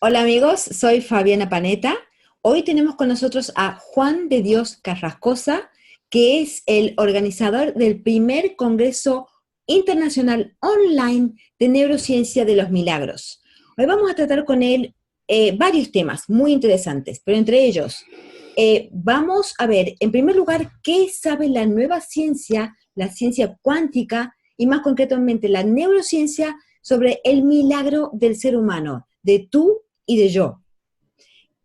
Hola amigos, soy Fabiana Panetta. Hoy tenemos con nosotros a Juan de Dios Carrascosa, que es el organizador del primer Congreso Internacional Online de Neurociencia de los Milagros. Hoy vamos a tratar con él varios temas muy interesantes, pero entre ellos vamos a ver, en primer lugar, qué sabe la nueva ciencia, la ciencia cuántica y más concretamente la neurociencia sobre el milagro del ser humano, de tú y de yo.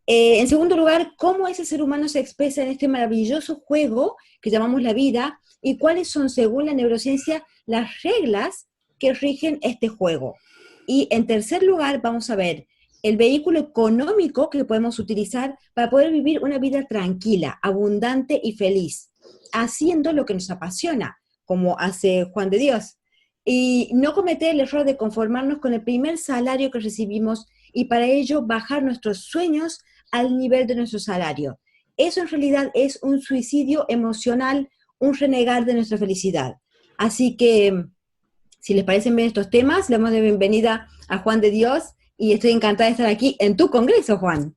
En segundo lugar, cómo ese ser humano se expresa en este maravilloso juego que llamamos la vida y cuáles son, según la neurociencia, las reglas que rigen este juego. Y en tercer lugar, vamos a ver el vehículo económico que podemos utilizar para poder vivir una vida tranquila, abundante y feliz, haciendo lo que nos apasiona, como hace Juan de Dios. Y no cometer el error de conformarnos con el primer salario que recibimos y para ello bajar nuestros sueños al nivel de nuestro salario. Eso en realidad es un suicidio emocional, un renegar de nuestra felicidad. Así que, si les parecen bien estos temas, le damos de bienvenida a Juan de Dios y estoy encantada de estar aquí en tu congreso, Juan.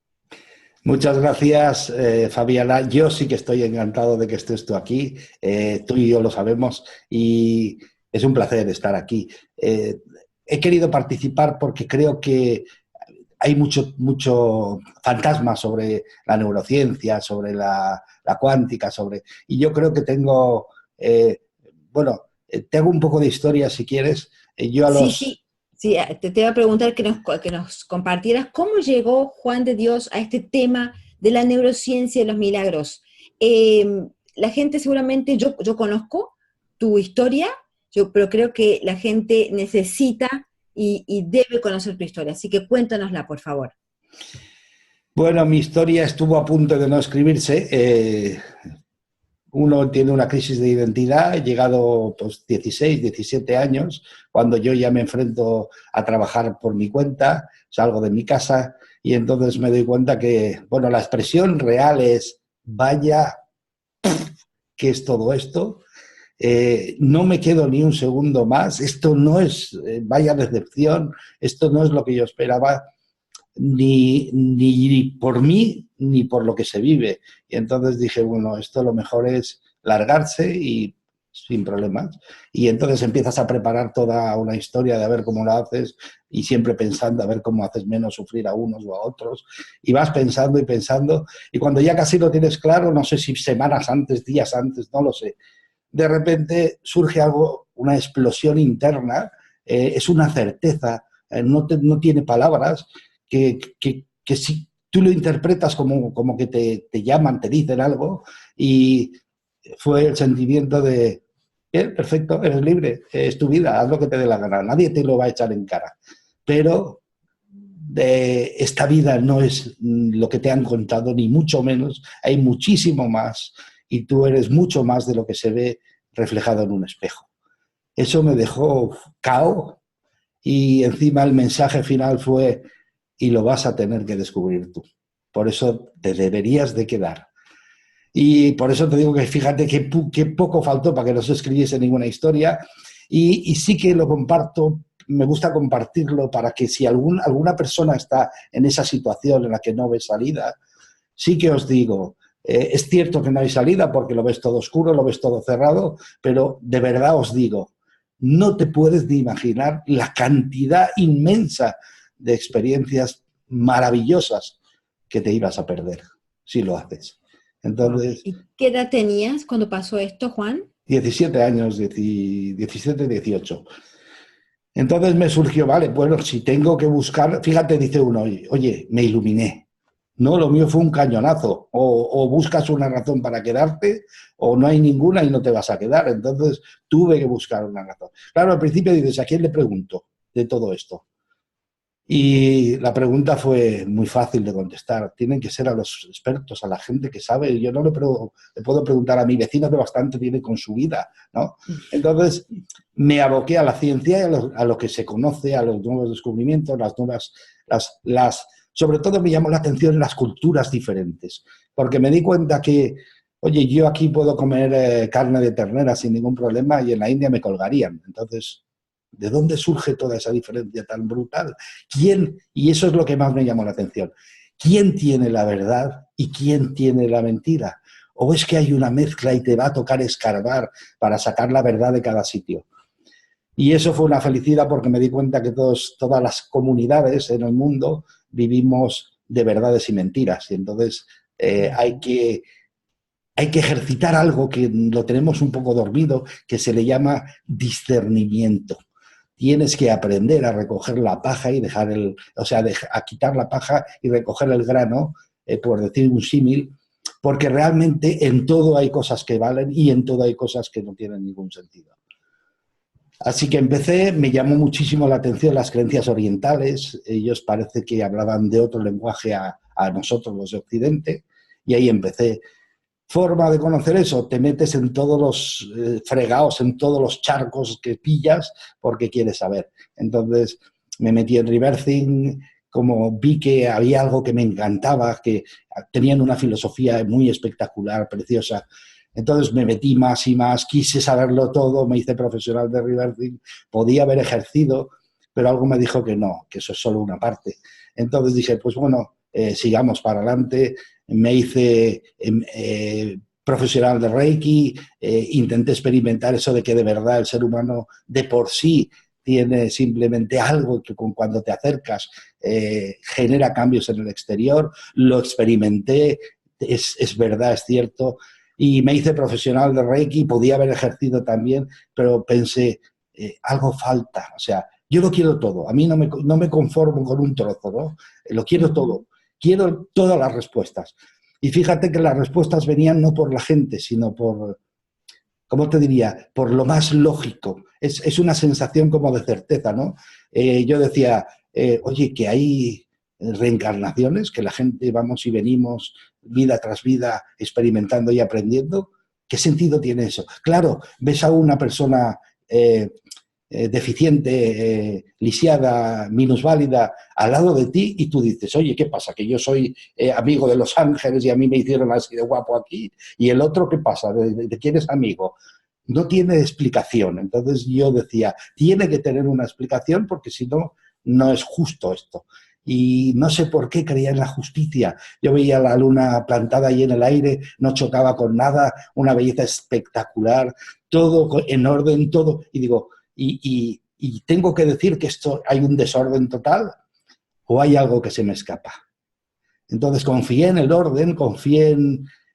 Muchas gracias, Fabiana. Yo sí que estoy encantado de que estés tú aquí. Tú y yo lo sabemos y es un placer estar aquí. He querido participar porque creo que hay mucho fantasma sobre la neurociencia, sobre la cuántica, y yo creo que tengo, te hago un poco de historia si quieres. Yo a Sí, los sí, sí, te voy a preguntar que nos compartieras cómo llegó Juan de Dios a este tema de la neurociencia y los milagros. Eh, la gente seguramente, yo conozco tu historia, pero creo que la gente necesita y debe conocer tu historia, así que cuéntanosla, por favor. Bueno, mi historia estuvo a punto de no escribirse. Uno tiene una crisis de identidad, he llegado pues 16, 17 años, cuando yo ya me enfrento a trabajar por mi cuenta, salgo de mi casa y entonces me doy cuenta que, bueno, la expresión real es, vaya, ¿qué es todo esto? No me quedo ni un segundo más, esto no es, vaya decepción, esto no es lo que yo esperaba, ni por mí ni por lo que se vive. Y entonces dije, bueno, esto lo mejor es largarse y sin problemas. Y entonces empiezas a preparar toda una historia de a ver cómo lo haces y siempre pensando a ver cómo haces menos sufrir a unos o a otros. Y vas pensando y pensando. Y cuando ya casi lo tienes claro, no sé si semanas antes, días antes, no lo sé, de repente surge algo, una explosión interna, es una certeza, no tiene palabras, que si tú lo interpretas como que te llaman, te dicen algo, y fue el sentimiento de, bien, perfecto, eres libre, es tu vida, haz lo que te dé la gana, nadie te lo va a echar en cara. Pero esta vida no es lo que te han contado, ni mucho menos, hay muchísimo más, y tú eres mucho más de lo que se ve reflejado en un espejo. Eso me dejó cao y encima el mensaje final fue y lo vas a tener que descubrir tú. Por eso te deberías de quedar. Y por eso te digo que fíjate que poco faltó para que no se escribiese ninguna historia y sí que lo comparto, me gusta compartirlo para que si alguna persona está en esa situación en la que no ve salida, sí que os digo, es cierto que no hay salida porque lo ves todo oscuro, lo ves todo cerrado, pero de verdad os digo, no te puedes ni imaginar la cantidad inmensa de experiencias maravillosas que te ibas a perder si lo haces. Wow. Entonces, ¿Y qué edad tenías cuando pasó esto, Juan? 17 años, 17, 18. Entonces me surgió, vale, bueno, si tengo que buscar, fíjate, dice uno, oye, me iluminé. No, lo mío fue un cañonazo. O buscas una razón para quedarte o no hay ninguna y no te vas a quedar. Entonces tuve que buscar una razón. Claro, al principio dices, ¿a quién le pregunto de todo esto? Y la pregunta fue muy fácil de contestar. Tienen que ser a los expertos, a la gente que sabe. Yo no le puedo preguntar a mi vecino que bastante tiene con su vida, ¿no? Entonces me aboqué a la ciencia y a lo que se conoce, a los nuevos descubrimientos, las nuevas, sobre todo me llamó la atención las culturas diferentes, porque me di cuenta que, oye, yo aquí puedo comer carne de ternera sin ningún problema y en la India me colgarían. Entonces, ¿De dónde surge toda esa diferencia tan brutal? ¿Quién? Y eso es lo que más me llamó la atención. ¿Quién tiene la verdad y quién tiene la mentira? ¿O es que hay una mezcla y te va a tocar escarbar para sacar la verdad de cada sitio? Y eso fue una felicidad porque me di cuenta que todas las comunidades en el mundo vivimos de verdades y mentiras. Y entonces hay que ejercitar algo que lo tenemos un poco dormido, que se le llama discernimiento. Tienes que aprender a recoger la paja y a quitar la paja y recoger el grano, por decir un símil, porque realmente en todo hay cosas que valen y en todo hay cosas que no tienen ningún sentido. Así que me llamó muchísimo la atención las creencias orientales. Ellos parece que hablaban de otro lenguaje a nosotros los de Occidente, y ahí empecé. Forma de conocer eso, te metes en todos los fregados, en todos los charcos que pillas porque quieres saber. Entonces me metí en Rebirthing, como vi que había algo que me encantaba, que tenían una filosofía muy espectacular, preciosa. Entonces me metí más y más, quise saberlo todo, me hice profesional de Rebirthing, podía haber ejercido, pero algo me dijo que no, que eso es solo una parte. Entonces dije, pues bueno, sigamos para adelante. Me hice profesional de Reiki, intenté experimentar eso de que de verdad el ser humano de por sí tiene simplemente algo que cuando te acercas genera cambios en el exterior. Lo experimenté, es verdad, es cierto, y me hice profesional de Reiki, podía haber ejercido también, pero pensé, algo falta, o sea, yo lo quiero todo, a mí no me conformo con un trozo, ¿no? Lo quiero todo. Quiero todas las respuestas. Y fíjate que las respuestas venían no por la gente, sino por, ¿cómo te diría?, por lo más lógico. Es una sensación como de certeza, ¿no? Yo decía, oye, que hay reencarnaciones, que la gente vamos y venimos vida tras vida experimentando y aprendiendo. ¿Qué sentido tiene eso? Claro, ves a una persona deficiente, lisiada, minusválida, al lado de ti y tú dices, oye, ¿qué pasa? Que yo soy amigo de los ángeles y a mí me hicieron así de guapo aquí, y el otro, ¿qué pasa? ¿De quién es amigo? No tiene explicación. Entonces yo decía, tiene que tener una explicación porque si no, no es justo esto. Y no sé por qué creía en la justicia. Yo veía la luna plantada ahí en el aire, no chocaba con nada, una belleza espectacular, todo en orden, todo. Y digo, ¿y tengo que decir que esto hay un desorden total o hay algo que se me escapa? Entonces confié en el orden, confié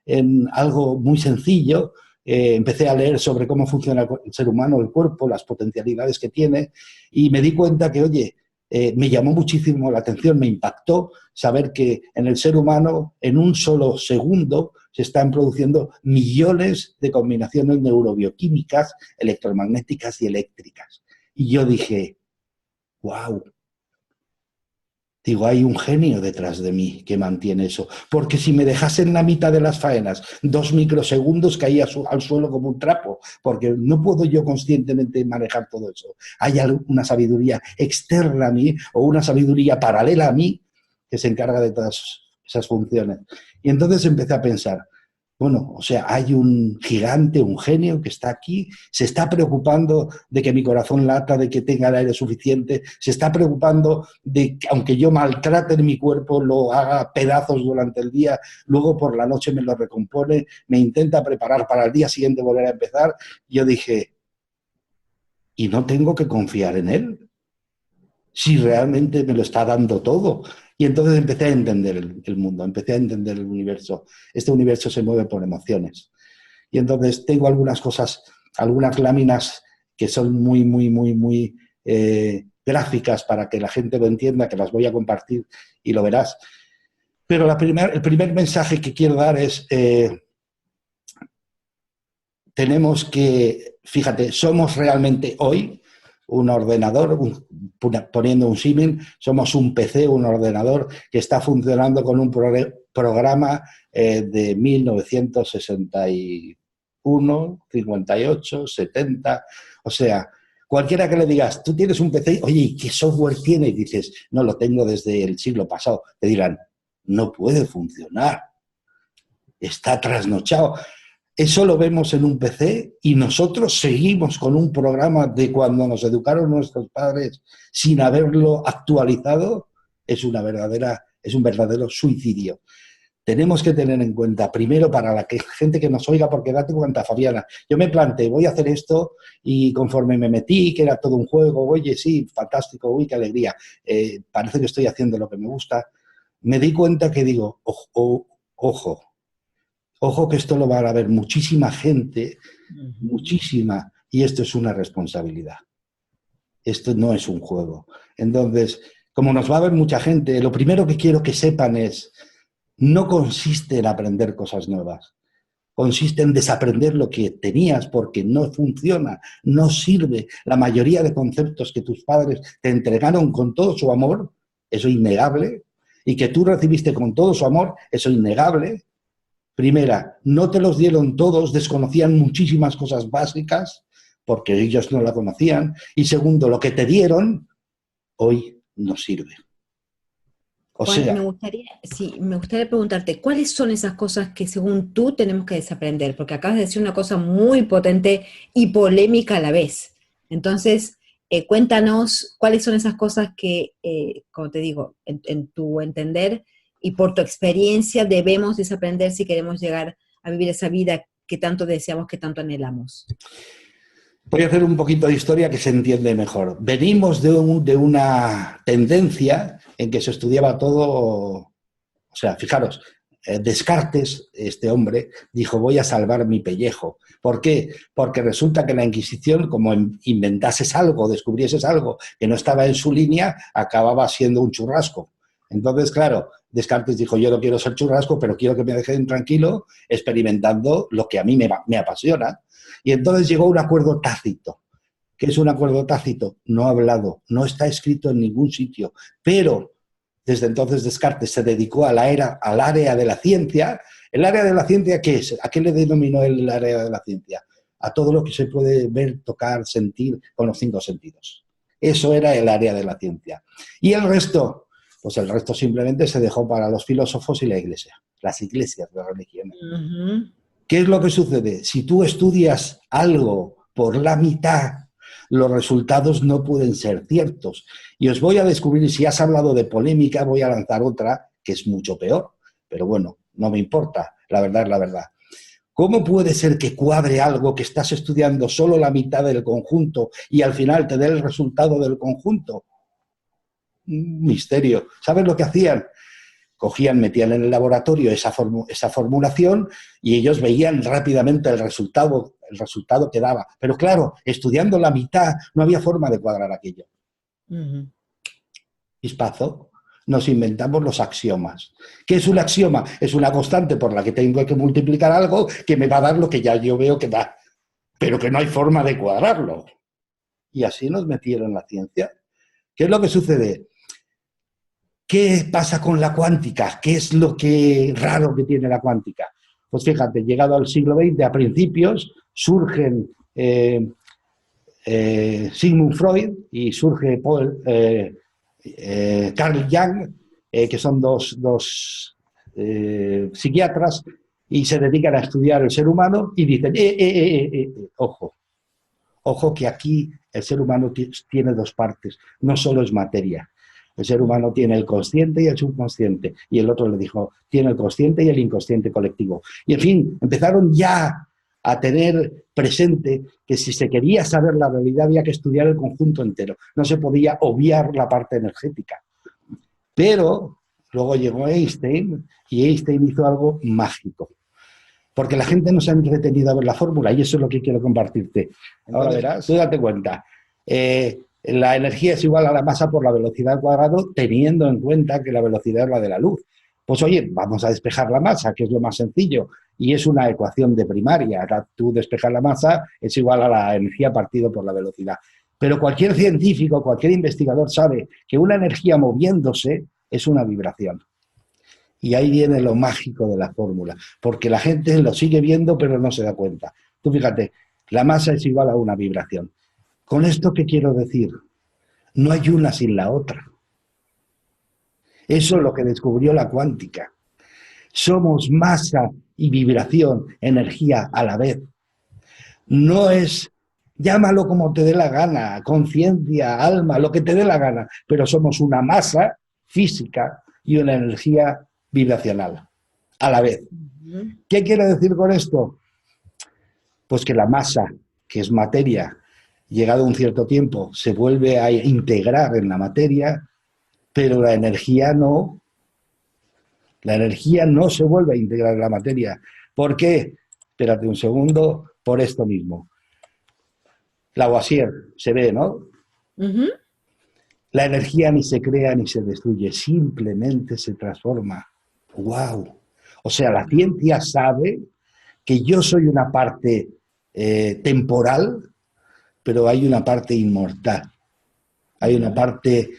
en algo muy sencillo. Empecé a leer sobre cómo funciona el ser humano, el cuerpo, las potencialidades que tiene, y me di cuenta que, oye, me llamó muchísimo la atención, me impactó saber que en el ser humano, en un solo segundo, se están produciendo millones de combinaciones neurobioquímicas, electromagnéticas y eléctricas. Y yo dije, wow. Digo, hay un genio detrás de mí que mantiene eso. Porque si me dejase en la mitad de las faenas 2 microsegundos caía al suelo como un trapo, porque no puedo yo conscientemente manejar todo eso. Hay una sabiduría externa a mí o una sabiduría paralela a mí que se encarga de todas esas funciones. Y entonces empecé a pensar, bueno, o sea, hay un gigante, un genio que está aquí, se está preocupando de que mi corazón lata, de que tenga el aire suficiente, se está preocupando de que, aunque yo maltrate mi cuerpo, lo haga pedazos durante el día, luego por la noche me lo recompone, me intenta preparar para el día siguiente volver a empezar. Yo dije, ¿y no tengo que confiar en él? Si realmente me lo está dando todo. Y entonces empecé a entender el mundo, empecé a entender el universo. Este universo se mueve por emociones. Y entonces tengo algunas cosas, algunas láminas que son muy gráficas para que la gente lo entienda, que las voy a compartir y lo verás. Pero el primer mensaje que quiero dar es, tenemos que, fíjate, somos realmente hoy un ordenador, poniendo un símil, somos un PC, un ordenador que está funcionando con un programa de 1961, 58, 70, o sea, cualquiera que le digas, tú tienes un PC, oye, ¿y qué software tiene? Y dices, no, lo tengo desde el siglo pasado. Te dirán, no puede funcionar, está trasnochado. Eso lo vemos en un PC y nosotros seguimos con un programa de cuando nos educaron nuestros padres sin haberlo actualizado. Es un verdadero suicidio. Tenemos que tener en cuenta, primero, para la gente que nos oiga, porque date cuenta, Fabiana, yo me planteé, voy a hacer esto y conforme me metí, que era todo un juego, oye, sí, fantástico, uy, qué alegría, parece que estoy haciendo lo que me gusta, me di cuenta que digo, ojo, ojo que esto lo va a ver muchísima gente, muchísima, y esto es una responsabilidad. Esto no es un juego. Entonces, como nos va a ver mucha gente, lo primero que quiero que sepan es, no consiste en aprender cosas nuevas, consiste en desaprender lo que tenías porque no funciona, no sirve. La mayoría de conceptos que tus padres te entregaron con todo su amor, eso es innegable, y que tú recibiste con todo su amor, eso es innegable. Primera, no te los dieron todos, desconocían muchísimas cosas básicas porque ellos no la conocían. Y segundo, lo que te dieron hoy no sirve. O Juan, sea, sí, me gustaría preguntarte, ¿cuáles son esas cosas que según tú tenemos que desaprender? Porque acabas de decir una cosa muy potente y polémica a la vez. Entonces, cuéntanos cuáles son esas cosas que, como te digo, en tu entender y por tu experiencia debemos desaprender si queremos llegar a vivir esa vida que tanto deseamos, que tanto anhelamos. voy a hacer un poquito de historia que se entiende mejor. Venimos de una tendencia en que se estudiaba todo, o sea, fijaros, Descartes, este hombre, dijo, voy a salvar mi pellejo. ¿Por qué? Porque resulta que la Inquisición, como inventases algo, descubrieses algo que no estaba en su línea, acababa siendo un churrasco. Entonces, claro, Descartes dijo, yo no quiero ser churrasco, pero quiero que me dejen tranquilo experimentando lo que a mí me apasiona. Y entonces llegó un acuerdo tácito. ¿Qué es un acuerdo tácito? No hablado, no está escrito en ningún sitio, pero desde entonces Descartes se dedicó al área de la ciencia. ¿El área de la ciencia qué es? ¿A qué le denominó el área de la ciencia? A todo lo que se puede ver, tocar, sentir con los 5 sentidos. Eso era el área de la ciencia. Y el resto, pues el resto simplemente se dejó para los filósofos y la iglesia, las iglesias de religión. ¿Qué es lo que sucede? Si tú estudias algo por la mitad, los resultados no pueden ser ciertos. Y os voy a descubrir, si has hablado de polémica, voy a lanzar otra que es mucho peor. Pero bueno, no me importa, la verdad es la verdad. ¿Cómo puede ser que cuadre algo que estás estudiando solo la mitad del conjunto y al final te dé el resultado del conjunto? Un misterio. ¿Sabes lo que hacían? Cogían, metían en el laboratorio esa formulación y ellos veían rápidamente el resultado que daba. Pero claro, estudiando la mitad no había forma de cuadrar aquello. Chispazo, nos inventamos los axiomas. ¿Qué es un axioma? Es una constante por la que tengo que multiplicar algo que me va a dar lo que ya yo veo que da, pero que no hay forma de cuadrarlo. Y así nos metieron la ciencia. ¿Qué es lo que sucede? ¿Qué pasa con la cuántica? ¿Qué es lo que raro que tiene la cuántica? Pues fíjate, llegado al siglo XX, a principios, surgen Sigmund Freud y surge Carl Jung, que son dos psiquiatras, y se dedican a estudiar el ser humano y dicen, ojo, ojo que aquí el ser humano tiene dos partes, no solo es materia. El ser humano tiene el consciente y el subconsciente. Y el otro le dijo, tiene el consciente y el inconsciente colectivo. Y en fin, empezaron ya a tener presente que si se quería saber la realidad había que estudiar el conjunto entero. No se podía obviar la parte energética. Pero luego llegó Einstein y Einstein hizo algo mágico. Porque la gente no se ha entretenido a ver la fórmula y eso es lo que quiero compartirte. Ahora verás, tú date cuenta. La energía es igual a la masa por la velocidad al cuadrado, teniendo en cuenta que la velocidad es la de la luz. Pues oye, vamos a despejar la masa, que es lo más sencillo, y es una ecuación de primaria. Tú despejas la masa, es igual a la energía partido por la velocidad. Pero cualquier científico, cualquier investigador sabe que una energía moviéndose es una vibración. Y ahí viene lo mágico de la fórmula, porque la gente lo sigue viendo pero no se da cuenta. Tú fíjate, la masa es igual a una vibración. ¿Con esto qué quiero decir? No hay una sin la otra. Eso es lo que descubrió la cuántica. Somos masa y vibración, energía a la vez. No es, llámalo como te dé la gana, conciencia, alma, lo que te dé la gana, pero somos una masa física y una energía vibracional a la vez. ¿Qué quiere decir con esto? Pues que la masa, que es materia, llegado un cierto tiempo, se vuelve a integrar en la materia, pero la energía no. La energía no se vuelve a integrar en la materia. ¿Por qué? Espérate un segundo, por esto mismo. Lavoisier, se ve, ¿no? Ujú. La energía ni se crea ni se destruye, simplemente se transforma. ¡Wow! O sea, la ciencia sabe que yo soy una parte temporal, pero hay una parte inmortal. Hay una parte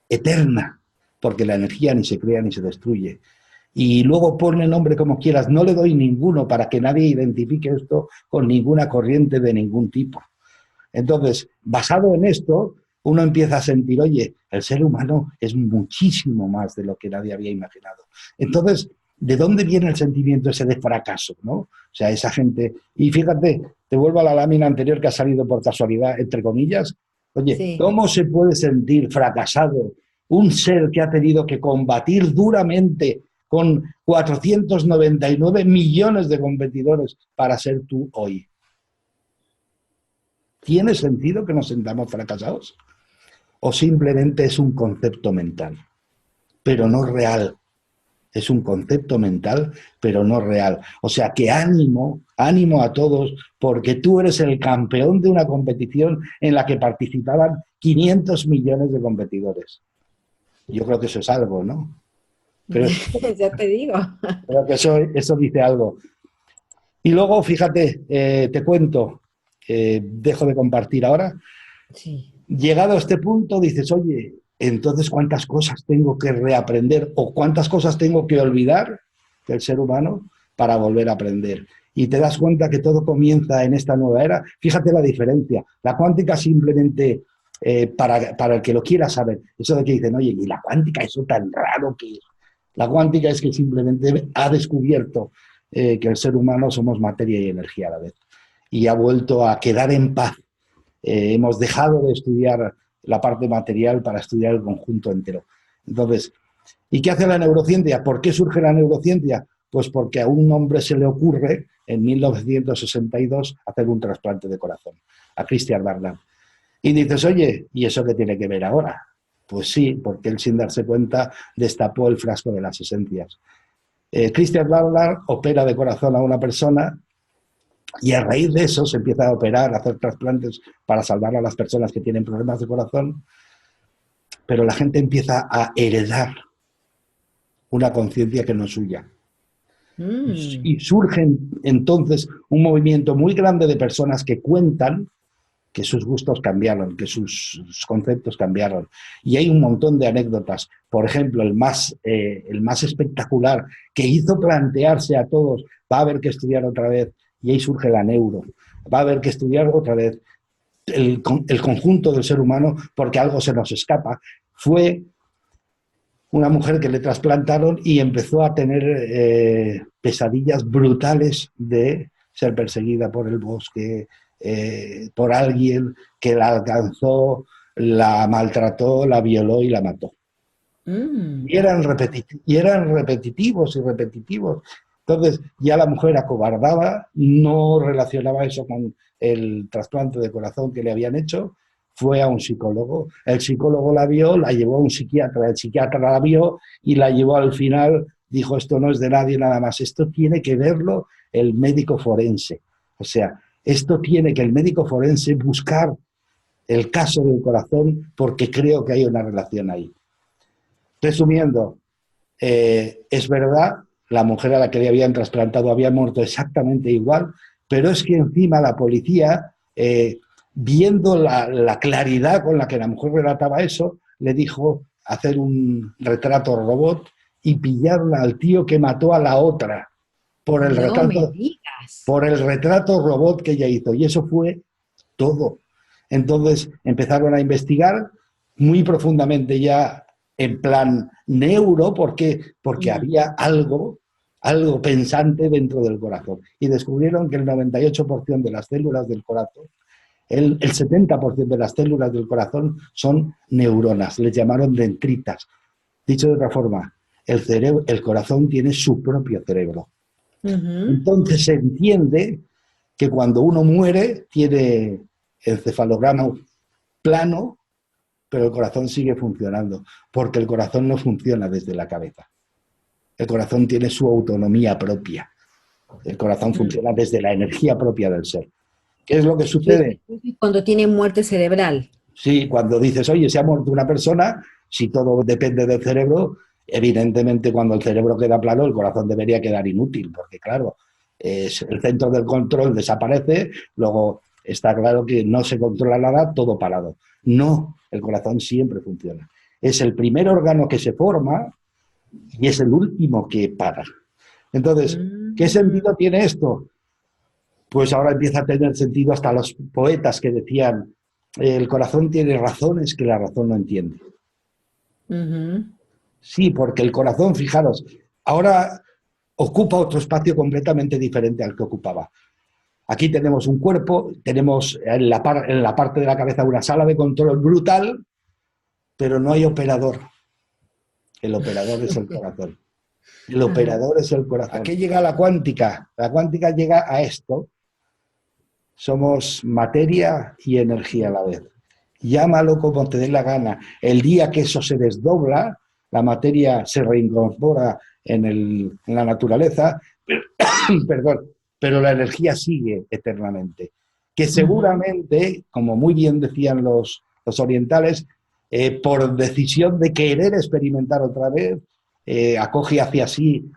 eterna, porque la energía ni se crea ni se destruye. Y luego ponle nombre como quieras, no le doy ninguno para que nadie identifique esto con ninguna corriente de ningún tipo. Entonces, basado en esto, uno empieza a sentir, oye, el ser humano es muchísimo más de lo que nadie había imaginado. Entonces, ¿de dónde viene el sentimiento ese de fracaso, no? O sea, esa gente... Y fíjate, te vuelvo a la lámina anterior que ha salido por casualidad, entre comillas. Oye, Sí. ¿cómo se puede sentir fracasado un ser que ha tenido que combatir duramente con 499 millones de competidores para ser tú hoy? ¿Tiene sentido que nos sentamos fracasados? ¿O simplemente es un concepto mental, pero no real? Es un concepto mental, pero no real. O sea que ánimo, ánimo a todos, porque tú eres el campeón de una competición en la que participaban 500 millones de competidores. Yo creo que eso es algo, ¿no? Creo, Ya te digo. creo que eso dice algo. Y luego, fíjate, te cuento, dejo de compartir ahora. Sí. Llegado a este punto, dices, oye, entonces, ¿cuántas cosas tengo que reaprender o cuántas cosas tengo que olvidar del ser humano para volver a aprender? Y te das cuenta que todo comienza en esta nueva era. Fíjate la diferencia. La cuántica simplemente, para el que lo quiera saber, eso de que dicen, oye, ¿y la cuántica, eso tan raro que es? La cuántica es que simplemente ha descubierto que el ser humano somos materia y energía a la vez. Y ha vuelto a quedar en paz. Hemos dejado de estudiar la parte material para estudiar el conjunto entero. Entonces, ¿y qué hace la neurociencia? ¿Por qué surge la neurociencia? Pues porque a un hombre se le ocurre en 1962 hacer un trasplante de corazón, a Christian Barnard. Y dices, oye, ¿y eso qué tiene que ver ahora? Pues sí, porque él sin darse cuenta destapó el frasco de las esencias. Christian Barnard opera de corazón a una persona y a raíz de eso se empieza a operar, a hacer trasplantes para salvar a las personas que tienen problemas de corazón, pero la gente empieza a heredar una conciencia que no es suya. Mm. Y surge entonces un movimiento muy grande de personas que cuentan que sus gustos cambiaron, que sus conceptos cambiaron. Y hay un montón de anécdotas. Por ejemplo, el más espectacular, que hizo plantearse a todos, va a haber que estudiar otra vez, y ahí surge la neuro, va a haber que estudiar otra vez el conjunto del ser humano, porque algo se nos escapa. Fue una mujer que le trasplantaron y empezó a tener pesadillas brutales de ser perseguida por el bosque, por alguien que la alcanzó, la maltrató, la violó y la mató. Mm. Y eran repetitivos y repetitivos. Entonces ya la mujer acobardaba, no relacionaba eso con el trasplante de corazón que le habían hecho, fue a un psicólogo. El psicólogo la vio, la llevó a un psiquiatra, el psiquiatra la vio y la llevó al final, dijo, esto no es de nadie nada más, esto tiene que verlo el médico forense. O sea, esto tiene que el médico forense buscar el caso del corazón porque creo que hay una relación ahí. Resumiendo, es verdad, la mujer a la que le habían trasplantado había muerto exactamente igual, pero es que encima la policía, viendo la claridad con la que la mujer relataba eso, le dijo hacer un retrato robot y pillaron al tío que mató a la otra por el No me retrato, digas. por el retrato robot que ella hizo. Y eso fue todo. Entonces empezaron a investigar muy profundamente ya en plan neuro, porque Mm. había algo algo pensante dentro del corazón. Y descubrieron que el 98% de las células del corazón, el 70% de las células del corazón son neuronas, les llamaron dendritas. Dicho de otra forma, el corazón tiene su propio cerebro. Entonces se entiende que cuando uno muere tiene el encefalograma plano, pero el corazón sigue funcionando, porque el corazón no funciona desde la cabeza. El corazón tiene su autonomía propia. El corazón funciona desde la energía propia del ser. ¿Qué es lo que sucede? Cuando tiene muerte cerebral. Sí, cuando dices, oye, se ha muerto una persona, si todo depende del cerebro, evidentemente cuando el cerebro queda plano, el corazón debería quedar inútil, porque claro, el centro del control desaparece, luego está claro que no se controla nada, todo parado. No, el corazón siempre funciona. Es el primer órgano que se forma y es el último que para. Entonces, ¿qué sentido tiene esto? Pues ahora empieza a tener sentido hasta los poetas que decían, el corazón tiene razones que la razón no entiende. Sí, porque el corazón, fijaros, ahora ocupa otro espacio completamente diferente al que ocupaba. Aquí tenemos un cuerpo, tenemos en la parte de la cabeza una sala de control brutal, pero no hay operador. El operador es el corazón. El operador es el corazón. ¿A qué llega la cuántica? La cuántica llega a esto. Somos materia y energía a la vez. Llámalo como te dé la gana. El día que eso se desdobla, la materia se reincorpora en la naturaleza, perdón, pero la energía sigue eternamente. Que seguramente, como muy bien decían los orientales, por decisión de querer experimentar otra vez, acoge hacia sí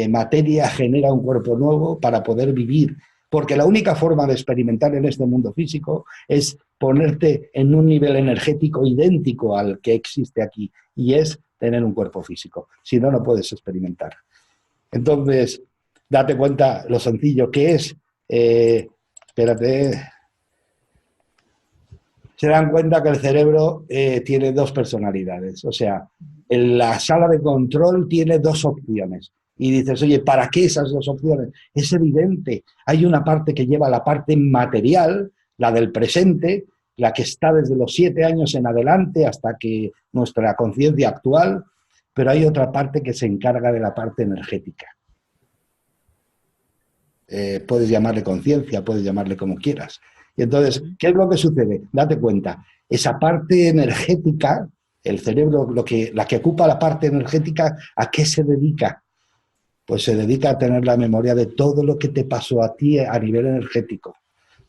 materia, genera un cuerpo nuevo para poder vivir. Porque la única forma de experimentar en este mundo físico es ponerte en un nivel energético idéntico al que existe aquí, y es tener un cuerpo físico. Si no, no puedes experimentar. Entonces, date cuenta lo sencillo que es. Espérate. Se dan cuenta que el cerebro tiene dos personalidades. O sea, en la sala de control tiene dos opciones. Y dices, oye, ¿para qué esas dos opciones? Es evidente. Hay una parte que lleva la parte material, la del presente, la que está desde los 7 años en adelante hasta que nuestra conciencia actual, pero hay otra parte que se encarga de la parte energética. Puedes llamarle conciencia, puedes llamarle como quieras. Y entonces, ¿qué es lo que sucede? Date cuenta, esa parte energética, el cerebro, la que ocupa la parte energética, ¿a qué se dedica? Pues se dedica a tener la memoria de todo lo que te pasó a ti a nivel energético.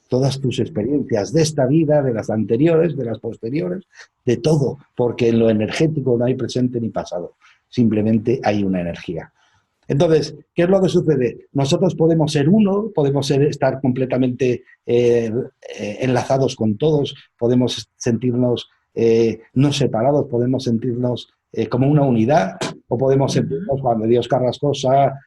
Todas tus experiencias de esta vida, de las anteriores, de las posteriores, de todo, porque en lo energético no hay presente ni pasado, simplemente hay una energía. Entonces, ¿qué es lo que sucede? Nosotros podemos ser uno, podemos estar completamente enlazados con todos, podemos sentirnos no separados, podemos sentirnos como una unidad, o podemos sentirnos Juan de Dios Carrascosa,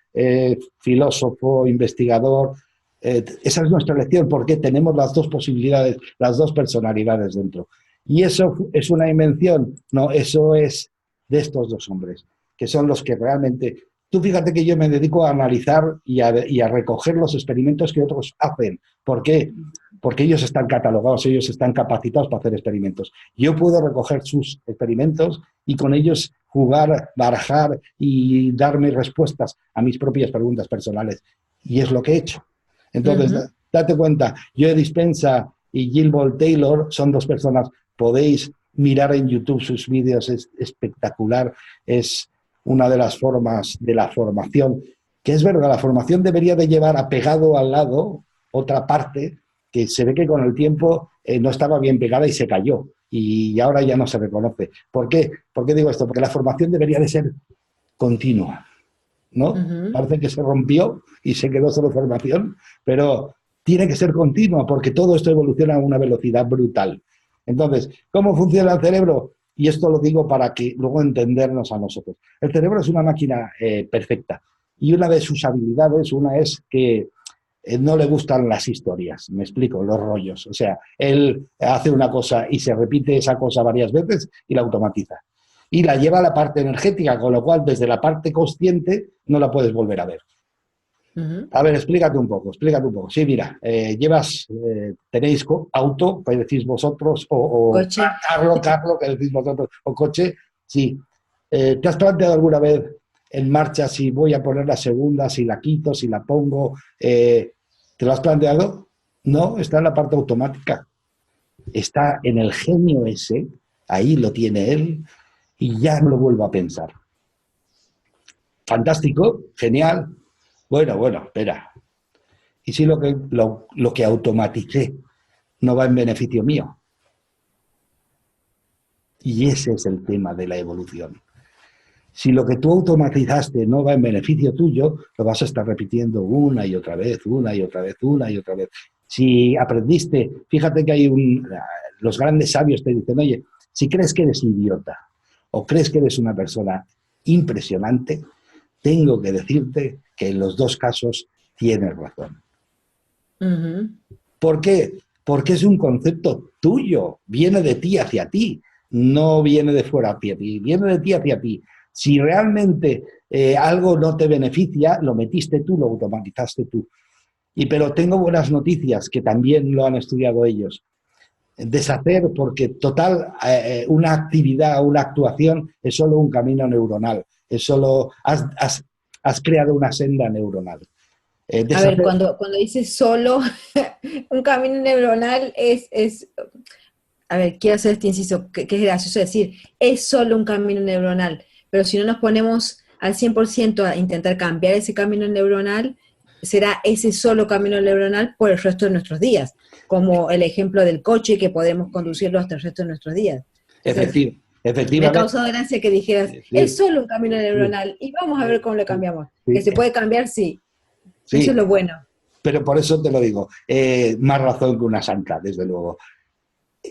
filósofo, investigador. Esa es nuestra elección, porque tenemos las dos posibilidades, las dos personalidades dentro. ¿Y eso es una invención? No, eso es de estos dos hombres, que son los que realmente... Tú fíjate que yo me dedico a analizar y a recoger los experimentos que otros hacen. ¿Por qué? Porque ellos están catalogados, ellos están capacitados para hacer experimentos. Yo puedo recoger sus experimentos y con ellos jugar, barajar y darme respuestas a mis propias preguntas personales. Y es lo que he hecho. Entonces, date cuenta, Joe Dispenza y Gilbert Taylor son dos personas. Podéis mirar en YouTube sus vídeos, es espectacular, es una de las formas de la formación, que es verdad, la formación debería de llevar apegado al lado otra parte que se ve que con el tiempo no estaba bien pegada y se cayó, y ahora ya no se reconoce. ¿Por qué? ¿Por qué digo esto? Porque la formación debería de ser continua, ¿no? Parece que se rompió y se quedó solo formación, pero tiene que ser continua porque todo esto evoluciona a una velocidad brutal. Entonces, ¿cómo funciona el cerebro? Y esto lo digo para que luego entendernos a nosotros. El cerebro es una máquina perfecta, y una de sus habilidades, una es que no le gustan las historias, me explico, los rollos. O sea, él hace una cosa y se repite esa cosa varias veces y la automatiza. Y la lleva a la parte energética, con lo cual desde la parte consciente no la puedes volver a ver. Ujú. A ver, explícate un poco, explícate un poco. Sí, mira, tenéis auto, que decís vosotros, o Coche. carro, que decís vosotros, o coche. Sí. ¿Te has planteado alguna vez en marcha si voy a poner la segunda, si la quito, si la pongo? ¿Te lo has planteado? No, está en la parte automática. Está en el genio ese, ahí lo tiene él, y ya no lo vuelvo a pensar. Fantástico, genial. Bueno, espera. ¿Y si lo que automaticé no va en beneficio mío? Y ese es el tema de la evolución. Si lo que tú automatizaste no va en beneficio tuyo, lo vas a estar repitiendo una y otra vez, una y otra vez, una y otra vez. Si aprendiste, fíjate que los grandes sabios te dicen, oye, si crees que eres idiota o crees que eres una persona impresionante, tengo que decirte que en los dos casos tienes razón. Ujú. ¿Por qué? Porque es un concepto tuyo, viene de ti hacia ti, no viene de fuera hacia ti, viene de ti hacia ti. Si realmente algo no te beneficia, lo metiste tú, lo automatizaste tú. Pero tengo buenas noticias, que también lo han estudiado ellos. Deshacer, porque total, una actividad, una actuación es solo un camino neuronal, es solo, has creado una senda neuronal. A ver, Deshacer, cuando dices solo, un camino neuronal a ver, quiero hacer este inciso, que es gracioso decir, es solo un camino neuronal, pero si no nos ponemos al 100% a intentar cambiar ese camino neuronal, será ese solo camino neuronal por el resto de nuestros días, como el ejemplo del coche que podemos conducirlo hasta el resto de nuestros días. Entonces, me ha efectivamente, causado gracia que dijeras, es sí, solo un camino sí, neuronal y vamos a ver cómo lo cambiamos. Que sí, se puede cambiar, sí, eso es sí, lo bueno. pero por eso te lo digo, más razón que una santa, desde luego.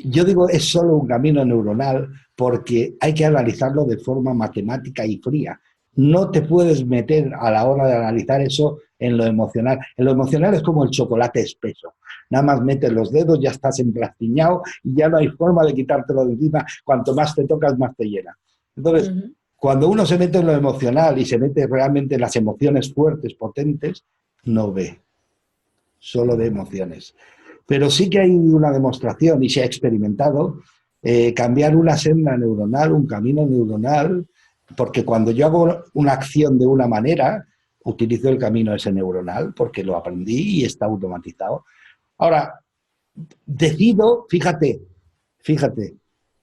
Yo digo, es solo un camino neuronal porque hay que analizarlo de forma matemática y fría. No te puedes meter a la hora de analizar eso en lo emocional. En lo emocional es como el chocolate espeso. Nada más metes los dedos, ya estás emplastiñado y ya no hay forma de quitártelo de encima. Cuanto más te tocas, más te llena. Entonces, Ujú. cuando uno se mete en lo emocional y se mete realmente en las emociones fuertes, potentes, no ve, solo de emociones. Pero sí que hay una demostración y se ha experimentado cambiar una senda neuronal, un camino neuronal, porque cuando yo hago una acción de una manera, utilizo el camino ese neuronal porque lo aprendí y está automatizado. Ahora, decido, fíjate,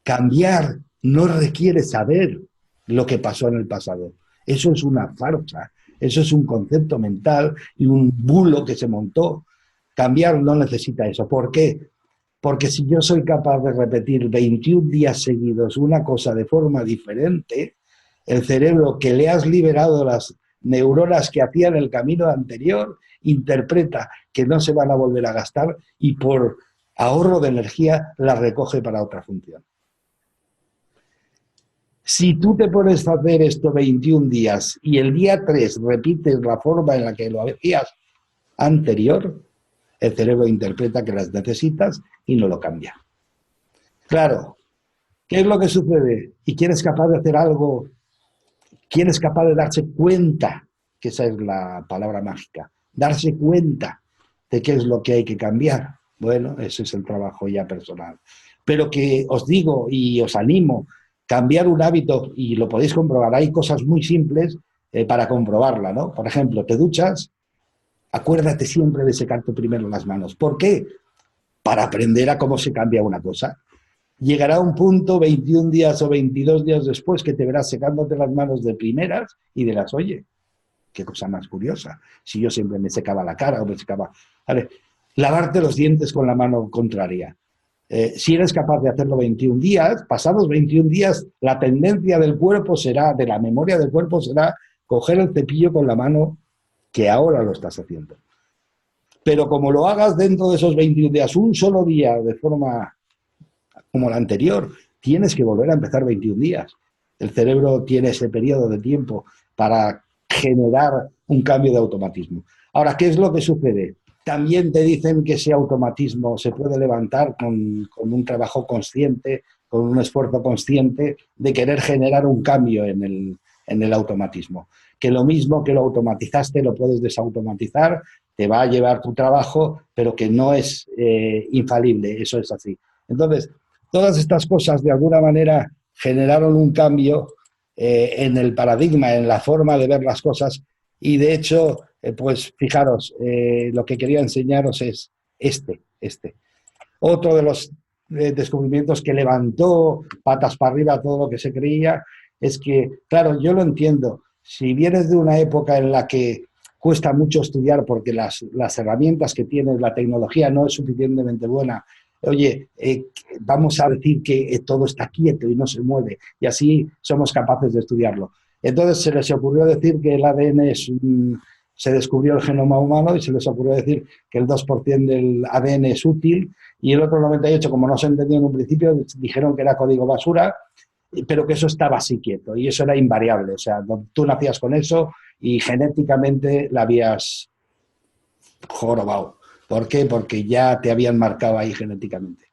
cambiar no requiere saber lo que pasó en el pasado. Eso es una farsa, eso es un concepto mental y un bulo que se montó. Cambiar no necesita eso. ¿Por qué? Porque si yo soy capaz de repetir 21 días seguidos una cosa de forma diferente, el cerebro que le has liberado las neuronas que hacían el camino anterior interpreta que no se van a volver a gastar y por ahorro de energía la recoge para otra función. Si tú te pones a hacer esto 21 días y el día 3 repites la forma en la que lo hacías anterior, el cerebro interpreta que las necesitas y no lo cambia. Claro, ¿qué es lo que sucede? ¿Y quién es capaz de hacer algo? ¿Quién es capaz de darse cuenta? Que esa es la palabra mágica. Darse cuenta de qué es lo que hay que cambiar. Bueno, ese es el trabajo ya personal. Pero que os digo y os animo, cambiar un hábito, y lo podéis comprobar, hay cosas muy simples para comprobarla, ¿no? Por ejemplo, te duchas, acuérdate siempre de secarte primero las manos. ¿Por qué? Para aprender a cómo se cambia una cosa. Llegará un punto 21 días o 22 días después que te verás secándote las manos de primeras y dirás, oye, qué cosa más curiosa. Si yo siempre me secaba la cara o me secaba... Vale, lavarte los dientes con la mano contraria. Si eres capaz de hacerlo 21 días, pasados 21 días, la tendencia del cuerpo será, de la memoria del cuerpo será coger el cepillo con la mano que ahora lo estás haciendo. Pero como lo hagas dentro de esos 21 días, un solo día de forma como la anterior, tienes que volver a empezar 21 días. El cerebro tiene ese periodo de tiempo para generar un cambio de automatismo. Ahora, ¿qué es lo que sucede? También te dicen que ese automatismo se puede levantar con un trabajo consciente, con un esfuerzo consciente de querer generar un cambio en el automatismo. Que lo mismo que lo automatizaste lo puedes desautomatizar, te va a llevar tu trabajo, pero que no es infalible, eso es así. Entonces, todas estas cosas de alguna manera generaron un cambio en el paradigma, en la forma de ver las cosas y de hecho, pues fijaros, lo que quería enseñaros es este. Otro de los descubrimientos que levantó patas para arriba todo lo que se creía es que, claro, yo lo entiendo, si vienes de una época en la que cuesta mucho estudiar porque las herramientas que tienes, la tecnología no es suficientemente buena, oye, vamos a decir que todo está quieto y no se mueve y así somos capaces de estudiarlo. Entonces se les ocurrió decir que el ADN se descubrió el genoma humano y se les ocurrió decir que el 2% del ADN es útil y el otro 98%, como no se entendió en un principio, dijeron que era código basura, pero que eso estaba así quieto y eso era invariable. O sea, tú nacías con eso y genéticamente la habías jorobado. ¿Por qué? Porque ya te habían marcado ahí genéticamente.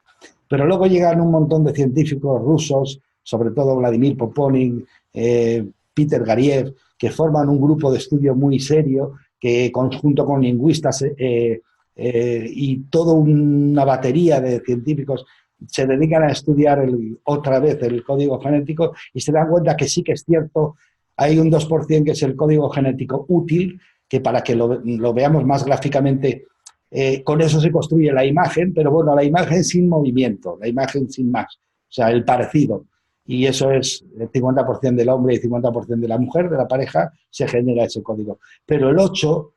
Pero luego llegan un montón de científicos rusos, sobre todo Vladimir Poponin, Peter Gariev, que forman un grupo de estudio muy serio, que junto con lingüistas y toda una batería de científicos se dedican a estudiar otra vez el código genético y se dan cuenta que sí que es cierto, hay un 2% que es el código genético útil, que para que lo veamos más gráficamente, con eso se construye la imagen, pero bueno, la imagen sin movimiento, la imagen sin más, o sea, el parecido. Y eso es el 50% del hombre y el 50% de la mujer, de la pareja, se genera ese código. Pero el 8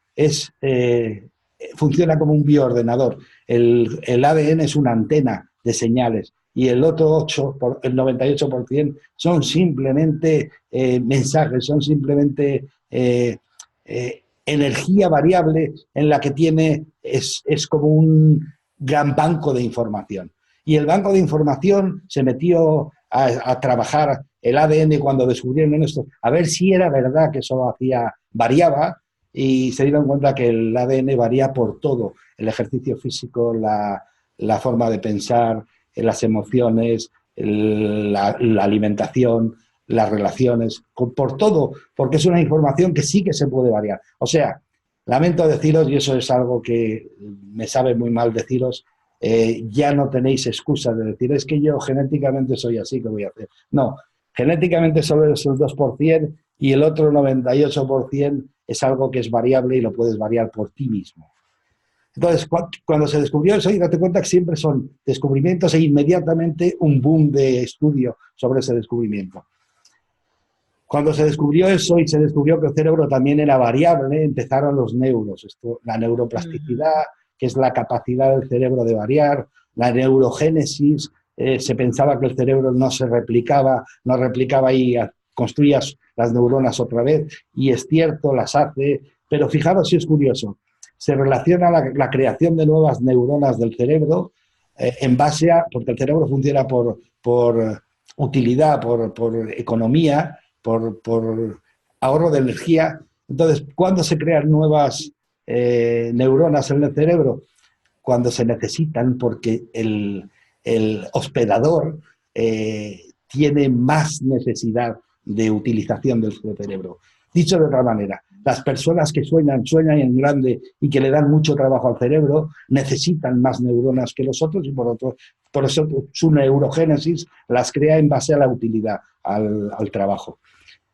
funciona como un bioordenador. El ADN es una antena de señales y el otro 8, el 98%, son simplemente mensajes, son simplemente energía variable en la que es como un gran banco de información. Y el banco de información se metió a trabajar el ADN cuando descubrieron esto, a ver si era verdad que eso variaba, y se dieron cuenta que el ADN varía por todo, el ejercicio físico, la forma de pensar, las emociones, la alimentación, las relaciones, por todo, porque es una información que sí que se puede variar. O sea, lamento deciros, y eso es algo que me sabe muy mal deciros, ya no tenéis excusa de decir, es que yo genéticamente soy así, ¿qué voy a hacer? No, genéticamente solo es el 2% y el otro 98% es algo que es variable y lo puedes variar por ti mismo. Entonces, cuando se descubrió eso, y date cuenta que siempre son descubrimientos e inmediatamente un boom de estudio sobre ese descubrimiento. Cuando se descubrió eso y se descubrió que el cerebro también era variable, empezaron los neuros, la neuroplasticidad, que es la capacidad del cerebro de variar, la neurogénesis, se pensaba que el cerebro no se replicaba, no replicaba y construías las neuronas otra vez, y es cierto, las hace, pero fijaros si es curioso, se relaciona la creación de nuevas neuronas del cerebro en base a, porque el cerebro funciona por utilidad, por economía, por ahorro de energía. Entonces, ¿cuándo se crean nuevas neuronas en el cerebro? Cuando se necesitan, porque el hospedador tiene más necesidad de utilización del cerebro. Dicho de otra manera, las personas que sueñan en grande y que le dan mucho trabajo al cerebro necesitan más neuronas que los otros y por eso su neurogénesis las crea en base a la utilidad, al trabajo.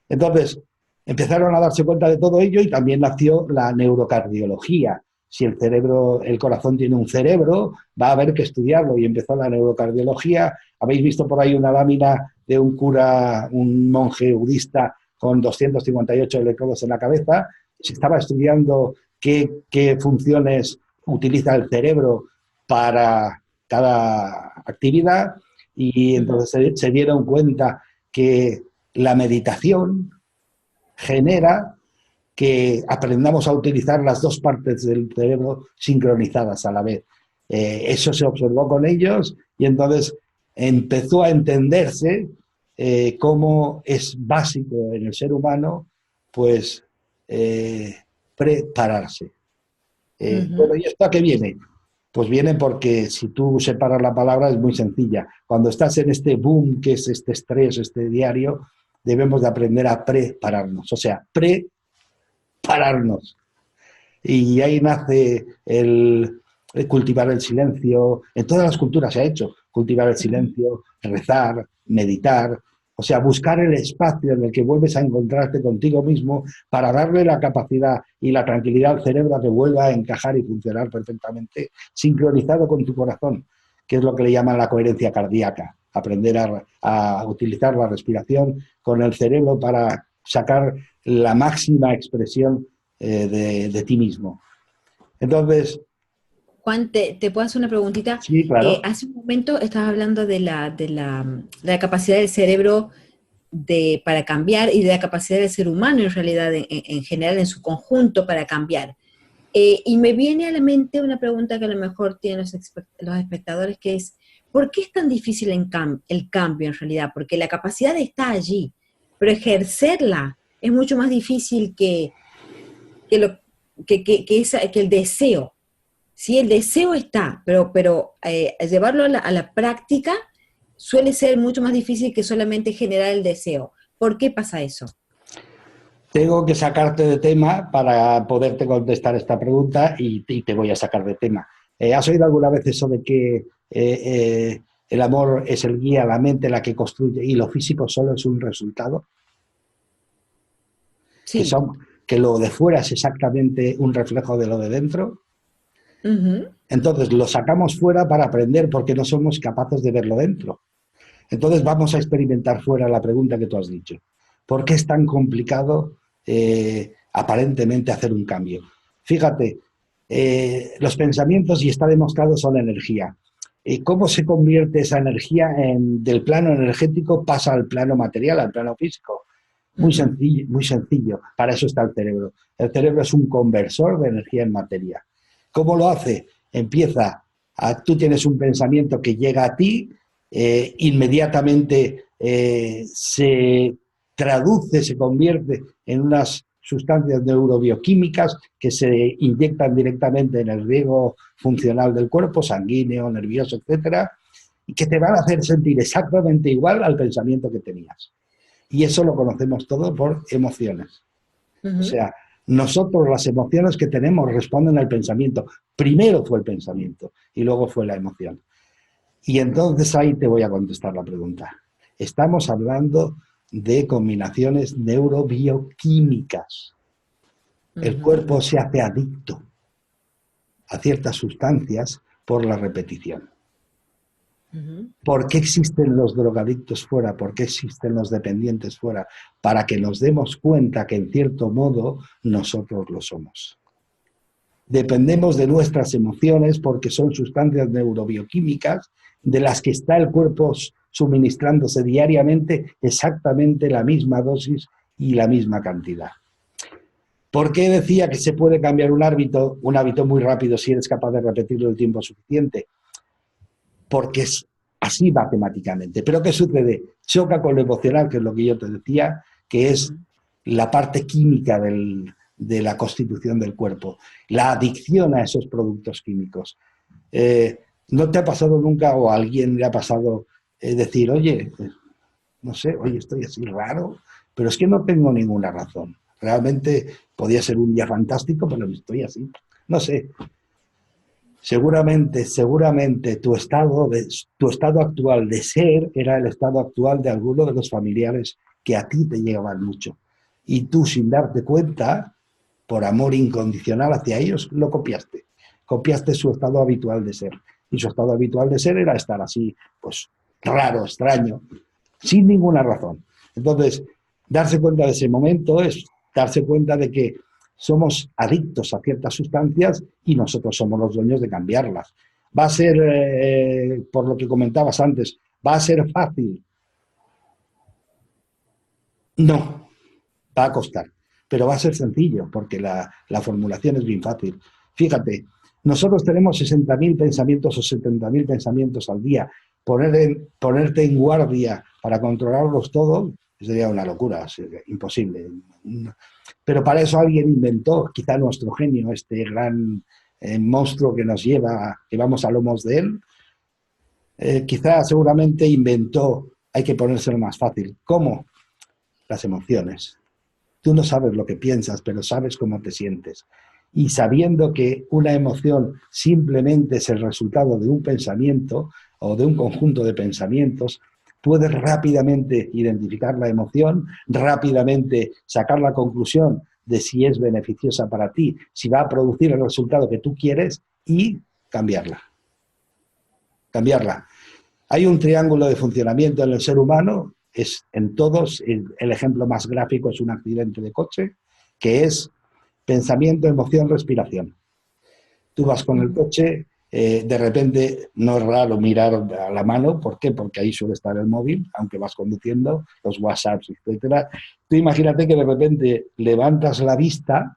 Entonces, empezaron a darse cuenta de todo ello y también nació la neurocardiología. Si el corazón tiene un cerebro, va a haber que estudiarlo y empezó la neurocardiología. Habéis visto por ahí una lámina de un cura, un monje budista con 258 electrodos en la cabeza. Se estaba estudiando qué funciones utiliza el cerebro para cada actividad y entonces se dieron cuenta que la meditación genera que aprendamos a utilizar las dos partes del cerebro sincronizadas a la vez. Eso se observó con ellos y entonces empezó a entenderse cómo es básico en el ser humano, pues, prepararse. Bueno, ¿y esto a qué viene? Pues viene porque si tú separas la palabra es muy sencilla. Cuando estás en este boom, que es este estrés, este diario, debemos de aprender a prepararnos, o sea, prepararnos. Y ahí nace el cultivar el silencio. En todas las culturas se ha hecho, cultivar el silencio, rezar, meditar, o sea, buscar el espacio en el que vuelves a encontrarte contigo mismo para darle la capacidad y la tranquilidad al cerebro a que vuelva a encajar y funcionar perfectamente, sincronizado con tu corazón, que es lo que le llaman la coherencia cardíaca, aprender a utilizar la respiración con el cerebro para sacar la máxima expresión de ti mismo. Entonces, Juan, te puedo hacer una preguntita. sí, claro. Hace un momento estabas hablando de la capacidad del cerebro para cambiar y de la capacidad del ser humano en realidad, en general, en su conjunto, para cambiar. Y me viene a la mente una pregunta que a lo mejor tienen los espectadores, que es, ¿por qué es tan difícil el cambio en realidad? Porque la capacidad está allí, pero ejercerla es mucho más difícil que, lo, que el deseo. Sí, el deseo está, pero llevarlo a la práctica suele ser mucho más difícil que solamente generar el deseo. ¿Por qué pasa eso? Tengo que sacarte de tema para poderte contestar esta pregunta y te voy a sacar de tema. ¿Has oído alguna vez eso de que el amor es el guía, la mente la que construye y lo físico solo es un resultado? Que, Sí. son, que lo de fuera es exactamente un reflejo de lo de dentro. Ujú. Entonces lo sacamos fuera para aprender porque no somos capaces de verlo dentro. Entonces vamos a experimentar fuera la pregunta que tú has dicho. ¿Por qué es tan complicado aparentemente hacer un cambio? Fíjate, los pensamientos, y está demostrado, son energía. ¿Cómo se convierte esa energía del plano energético, pasa al plano material, al plano físico? Muy Ujú. sencillo, muy sencillo. Para eso está el cerebro. El cerebro es un conversor de energía en materia. ¿Cómo lo hace? Tú tienes un pensamiento que llega a ti, inmediatamente se traduce, se convierte en unas sustancias neurobioquímicas que se inyectan directamente en el riego funcional del cuerpo, sanguíneo, nervioso, etcétera, y que te van a hacer sentir exactamente igual al pensamiento que tenías. Y eso lo conocemos todo por emociones. O Ujú. sea, nosotros las emociones que tenemos responden al pensamiento. Primero fue el pensamiento y luego fue la emoción. Y entonces ahí te voy a contestar la pregunta. Estamos hablando de combinaciones neurobioquímicas. El Ujú. cuerpo se hace adicto a ciertas sustancias por la repetición. Ujú. ¿Por qué existen los drogadictos fuera? ¿Por qué existen los dependientes fuera? Para que nos demos cuenta que en cierto modo nosotros lo somos. Dependemos de nuestras emociones porque son sustancias neurobioquímicas de las que está el cuerpo suministrándose diariamente exactamente la misma dosis y la misma cantidad. ¿Por qué decía que se puede cambiar un hábito muy rápido si eres capaz de repetirlo el tiempo suficiente? Porque es así matemáticamente. Pero ¿qué sucede? Choca con lo emocional, que es lo que yo te decía, que es Ujú. la parte química de la constitución del cuerpo, la adicción a esos productos químicos. ¿No te ha pasado nunca o a alguien le ha pasado decir, oye, no sé, oye, estoy así raro, pero es que no tengo ninguna razón? Realmente podía ser un día fantástico, pero estoy así. No sé, seguramente tu estado actual de ser era el estado actual de alguno de los familiares que a ti te llegaban mucho. Y tú, sin darte cuenta, por amor incondicional hacia ellos, lo copiaste. Copiaste su estado habitual de ser. Y su estado habitual de ser era estar así, pues raro, extraño, sin ninguna razón. Entonces, darse cuenta de ese momento es darse cuenta de que somos adictos a ciertas sustancias y nosotros somos los dueños de cambiarlas. Va a ser, por lo que comentabas antes, va a ser fácil. No, va a costar, pero va a ser sencillo porque la formulación es bien fácil. Fíjate, nosotros tenemos 60.000 pensamientos o 70.000 pensamientos al día. Ponerte en guardia para controlarlos todos sería una locura, sería imposible. Pero para eso alguien inventó, quizá nuestro genio, este gran monstruo que nos lleva, que vamos a lomos de él, quizá seguramente inventó, hay que ponérselo más fácil. ¿Cómo? las emociones. Tú no sabes lo que piensas, pero sabes cómo te sientes. Y sabiendo que una emoción simplemente es el resultado de un pensamiento o de un conjunto de pensamientos, puedes rápidamente identificar la emoción, rápidamente sacar la conclusión de si es beneficiosa para ti, si va a producir el resultado que tú quieres y cambiarla. Cambiarla. Hay un triángulo de funcionamiento en el ser humano, es en todos, el ejemplo más gráfico es un accidente de coche, que es pensamiento, emoción, respiración. Tú vas con el coche, de repente no es raro mirar a la mano, ¿por qué? Porque ahí suele estar el móvil, aunque vas conduciendo, los WhatsApps, etcétera. Tú imagínate que de repente levantas la vista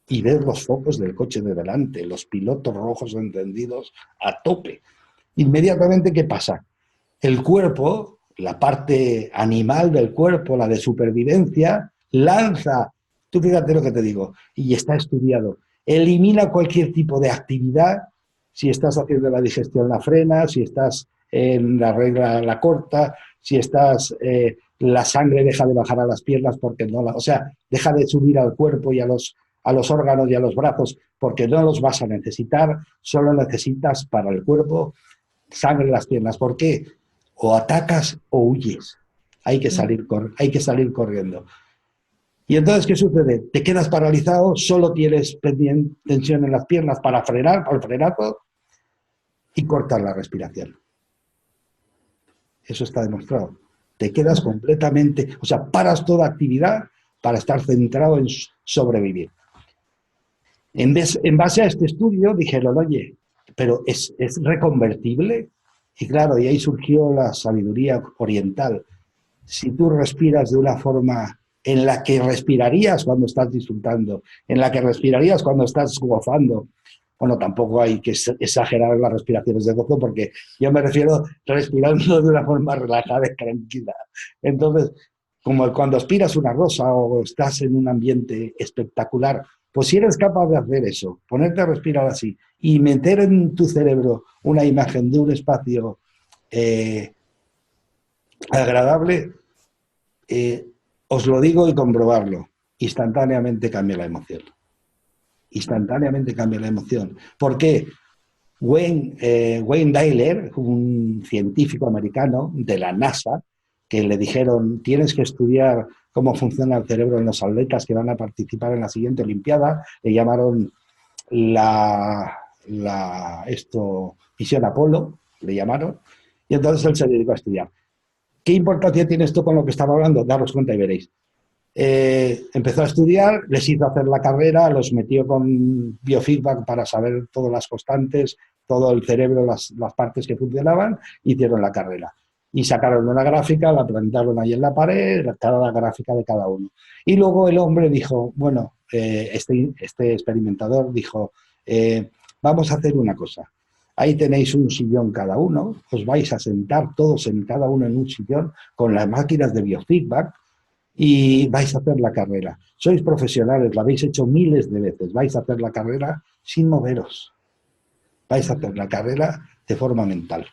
y ves los focos del coche de delante, los pilotos rojos encendidos a tope. Inmediatamente, ¿qué pasa? El cuerpo, la parte animal del cuerpo, la de supervivencia, lanza, tú fíjate lo que te digo, y está estudiado, elimina cualquier tipo de actividad, si estás haciendo la digestión la frena, si estás en la regla la corta, si estás, la sangre deja de bajar a las piernas porque no la, o sea, deja de subir al cuerpo y a los órganos y a los brazos porque no los vas a necesitar, solo necesitas para el cuerpo sangre en las piernas. ¿Por qué? O atacas o huyes. Hay que salir corriendo. Y entonces, ¿qué sucede? Te quedas paralizado, solo tienes tensión en las piernas para frenar, para el frenazo, y cortas la respiración. Eso está demostrado. Te quedas completamente, o sea, paras toda actividad para estar centrado en sobrevivir. En base a este estudio dijeron, oye, pero ¿es reconvertible? Y claro, y ahí surgió la sabiduría oriental. Si tú respiras de una forma en la que respirarías cuando estás disfrutando, en la que respirarías cuando estás gozando, bueno, tampoco hay que exagerar las respiraciones de gozo porque yo me refiero respirando de una forma relajada y tranquila. Entonces, como cuando aspiras una rosa o estás en un ambiente espectacular, pues si eres capaz de hacer eso, ponerte a respirar así y meter en tu cerebro una imagen de un espacio agradable, os lo digo y comprobarlo, instantáneamente cambia la emoción. Instantáneamente cambia la emoción. ¿Por qué? Wayne Dyer, un científico americano de la NASA, que le dijeron, tienes que estudiar cómo funciona el cerebro en los atletas que van a participar en la siguiente Olimpiada, le llamaron Misión Apolo, le llamaron, y entonces él se dedicó a estudiar. ¿Qué importancia tiene esto con lo que estaba hablando? Daros cuenta y veréis. Empezó a estudiar, les hizo hacer la carrera, los metió con biofeedback para saber todas las constantes, todo el cerebro, las partes que funcionaban, hicieron la carrera. Y sacaron una gráfica, la plantaron ahí en la pared, cada gráfica de cada uno. Y luego el hombre dijo, bueno, este experimentador dijo, vamos a hacer una cosa. Ahí tenéis un sillón cada uno, os vais a sentar todos en cada uno en un sillón con las máquinas de biofeedback y vais a hacer la carrera. Sois profesionales, la habéis hecho miles de veces, vais a hacer la carrera sin moveros. Vais a hacer la carrera de forma mental.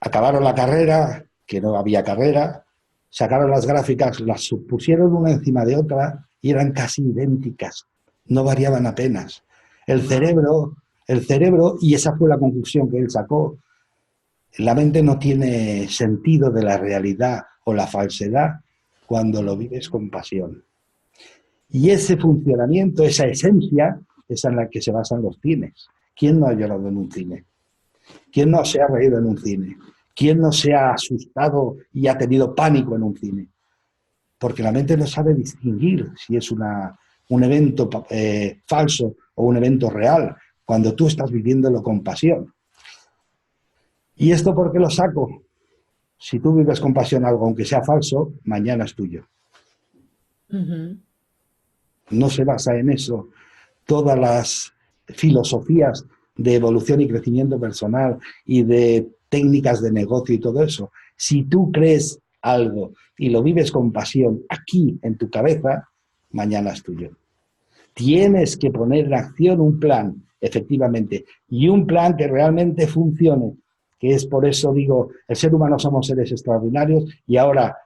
Acabaron la carrera, que no había carrera, sacaron las gráficas, las pusieron una encima de otra y eran casi idénticas, no variaban apenas. El cerebro, y esa fue la conclusión que él sacó, la mente no tiene sentido de la realidad o la falsedad cuando lo vives con pasión. Y ese funcionamiento, esa esencia, es en la que se basan los cines. ¿Quién no ha llorado en un cine? ¿Quién no se ha reído en un cine? ¿Quién no se ha asustado y ha tenido pánico en un cine? Porque la mente no sabe distinguir si es un evento falso o un evento real, cuando tú estás viviéndolo con pasión. ¿Y esto por qué lo saco? Si tú vives con pasión algo, aunque sea falso, mañana es tuyo. No se basa en eso todas las filosofías de evolución y crecimiento personal y de técnicas de negocio y todo eso. Si tú crees algo y lo vives con pasión aquí en tu cabeza, mañana es tuyo. Tienes que poner en acción un plan, efectivamente, y un plan que realmente funcione, que es por eso digo, el ser humano somos seres extraordinarios y ahora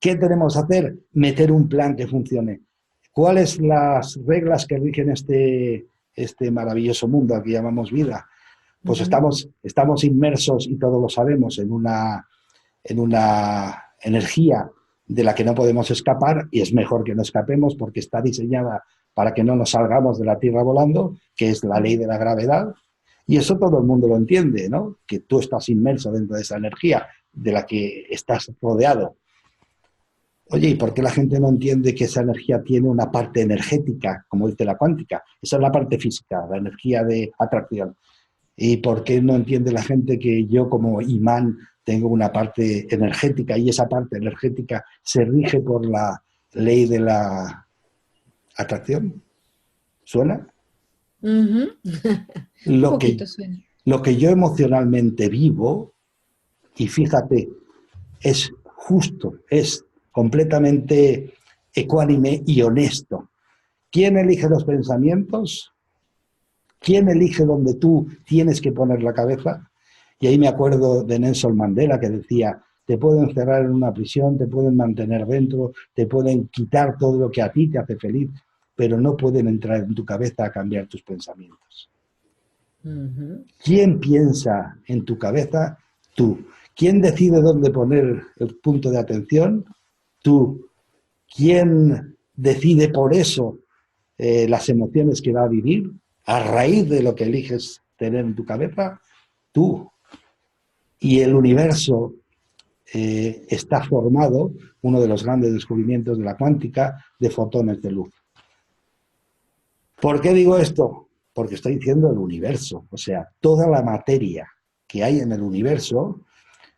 ¿Qué tenemos que hacer? Meter un plan que funcione. ¿Cuáles las reglas que rigen este maravilloso mundo al que llamamos vida? Pues estamos inmersos, y todos lo sabemos, en una energía de la que no podemos escapar, y es mejor que no escapemos porque está diseñada para que no nos salgamos de la Tierra volando, que es la ley de la gravedad. Y eso todo el mundo lo entiende, ¿no? Que tú estás inmerso dentro de esa energía de la que estás rodeado. Oye, ¿y por qué la gente no entiende que esa energía tiene una parte energética, como dice la cuántica? Esa es la parte física, la energía de atracción. ¿Y por qué no entiende la gente que yo como imán tengo una parte energética, y esa parte energética se rige por la ley de la atracción? ¿Suena? Un Lo poquito suena. lo que yo emocionalmente vivo, y fíjate, es justo, es completamente ecuánime y honesto. ¿Quién elige los pensamientos? ¿Quién elige dónde tú tienes que poner la cabeza? Y ahí me acuerdo de Nelson Mandela, que decía: te pueden encerrar en una prisión, te pueden mantener dentro, te pueden quitar todo lo que a ti te hace feliz, pero no pueden entrar en tu cabeza a cambiar tus pensamientos. ¿Quién piensa en tu cabeza? Tú. ¿Quién decide dónde poner el punto de atención? Tú. ¿Quién decide por eso las emociones que va a vivir a raíz de lo que eliges tener en tu cabeza? Tú. Y el universo está formado, uno de los grandes descubrimientos de la cuántica, de fotones de luz. ¿Por qué digo esto? Porque estoy diciendo el universo, o sea, toda la materia que hay en el universo,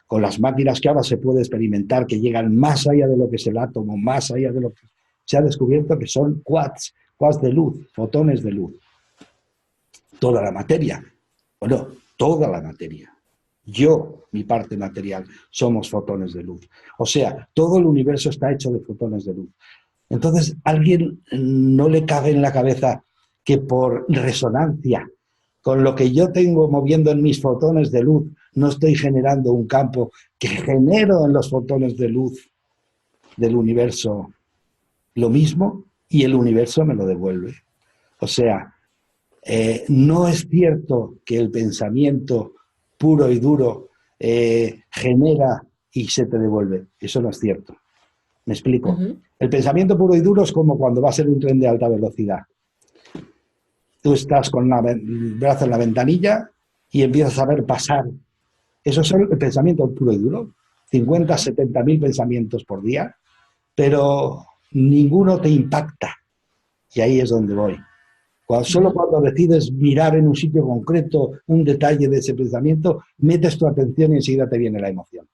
con las máquinas que ahora se puede experimentar, que llegan más allá de lo que es el átomo, más allá de lo que se ha descubierto, que son quarks de luz, fotones de luz. Toda la materia, bueno, toda la materia. Yo, mi parte material, somos fotones de luz. O sea, todo el universo está hecho de fotones de luz. Entonces, ¿a alguien no le cabe en la cabeza que por resonancia con lo que yo tengo moviendo en mis fotones de luz, no estoy generando un campo que genero en los fotones de luz del universo lo mismo, y el universo me lo devuelve? O sea, no es cierto que el pensamiento puro y duro genera y se te devuelve. Eso no es cierto. Me explico. El pensamiento puro y duro es como cuando vas en un tren de alta velocidad. Tú estás con el brazo en la ventanilla y empiezas a ver pasar. Eso es el pensamiento puro y duro. 50, 70.000 pensamientos por día, pero ninguno te impacta. Y ahí es donde voy. Solo cuando decides mirar en un sitio concreto un detalle de ese pensamiento, metes tu atención y enseguida te viene la emoción.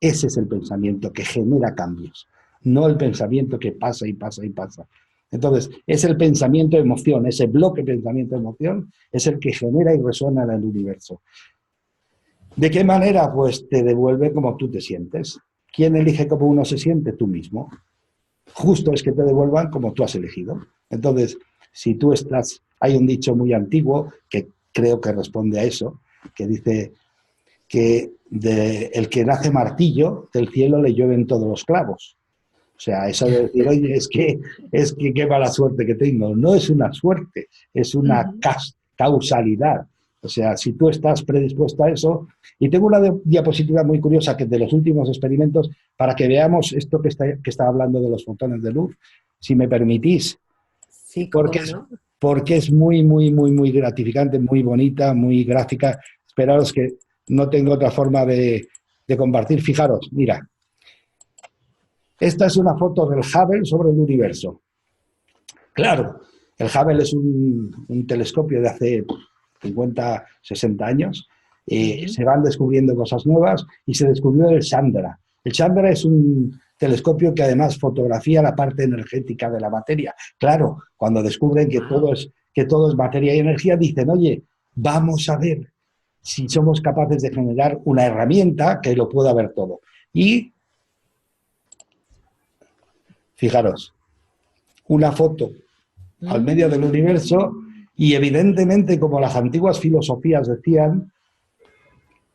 Ese es el pensamiento que genera cambios, no el pensamiento que pasa y pasa y pasa. Entonces, es el pensamiento-emoción, ese bloque pensamiento-emoción es el que genera y resuena en el universo. ¿De qué manera? Pues te devuelve como tú te sientes. ¿Quién elige cómo uno se siente? Tú mismo. Justo es que te devuelvan como tú has elegido. Entonces, si tú estás... Hay un dicho muy antiguo que creo que responde a eso, que dice que el que nace martillo, del cielo le llueven todos los clavos. O sea, eso de decir, oye, es que qué mala suerte que tengo. No es una suerte, es una causalidad. O sea, si tú estás predispuesto a eso... Y tengo una diapositiva muy curiosa que de los últimos experimentos, para que veamos esto que está hablando de los fotones de luz, si me permitís. Sí, porque, ¿cómo no? porque es muy, muy, muy, muy gratificante, muy bonita, muy gráfica. Esperaros que no tengo otra forma de compartir. Fijaros, mira. Esta es una foto del Hubble sobre el universo. Claro, el Hubble es un telescopio de hace 50, 60 años. Se van descubriendo cosas nuevas y se descubrió el Chandra. El Chandra es un telescopio que además fotografía la parte energética de la materia. Claro, cuando descubren que todo es materia y energía, dicen, oye, vamos a ver si somos capaces de generar una herramienta que lo pueda ver todo. Y fijaros, una foto al medio del universo, y evidentemente, como las antiguas filosofías decían,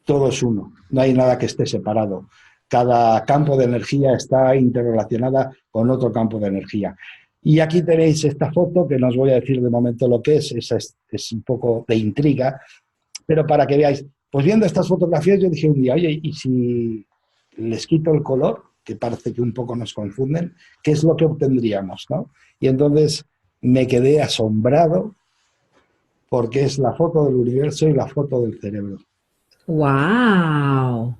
todo es uno, no hay nada que esté separado. Cada campo de energía está interrelacionada con otro campo de energía. Y aquí tenéis esta foto, que no os voy a decir de momento lo que es un poco de intriga, pero para que veáis, pues viendo estas fotografías yo dije un día, oye, ¿y si les quito el color, que parece que un poco nos confunden, qué es lo que obtendríamos, ¿no? Y entonces me quedé asombrado porque es la foto del universo y la foto del cerebro. ¡Wow!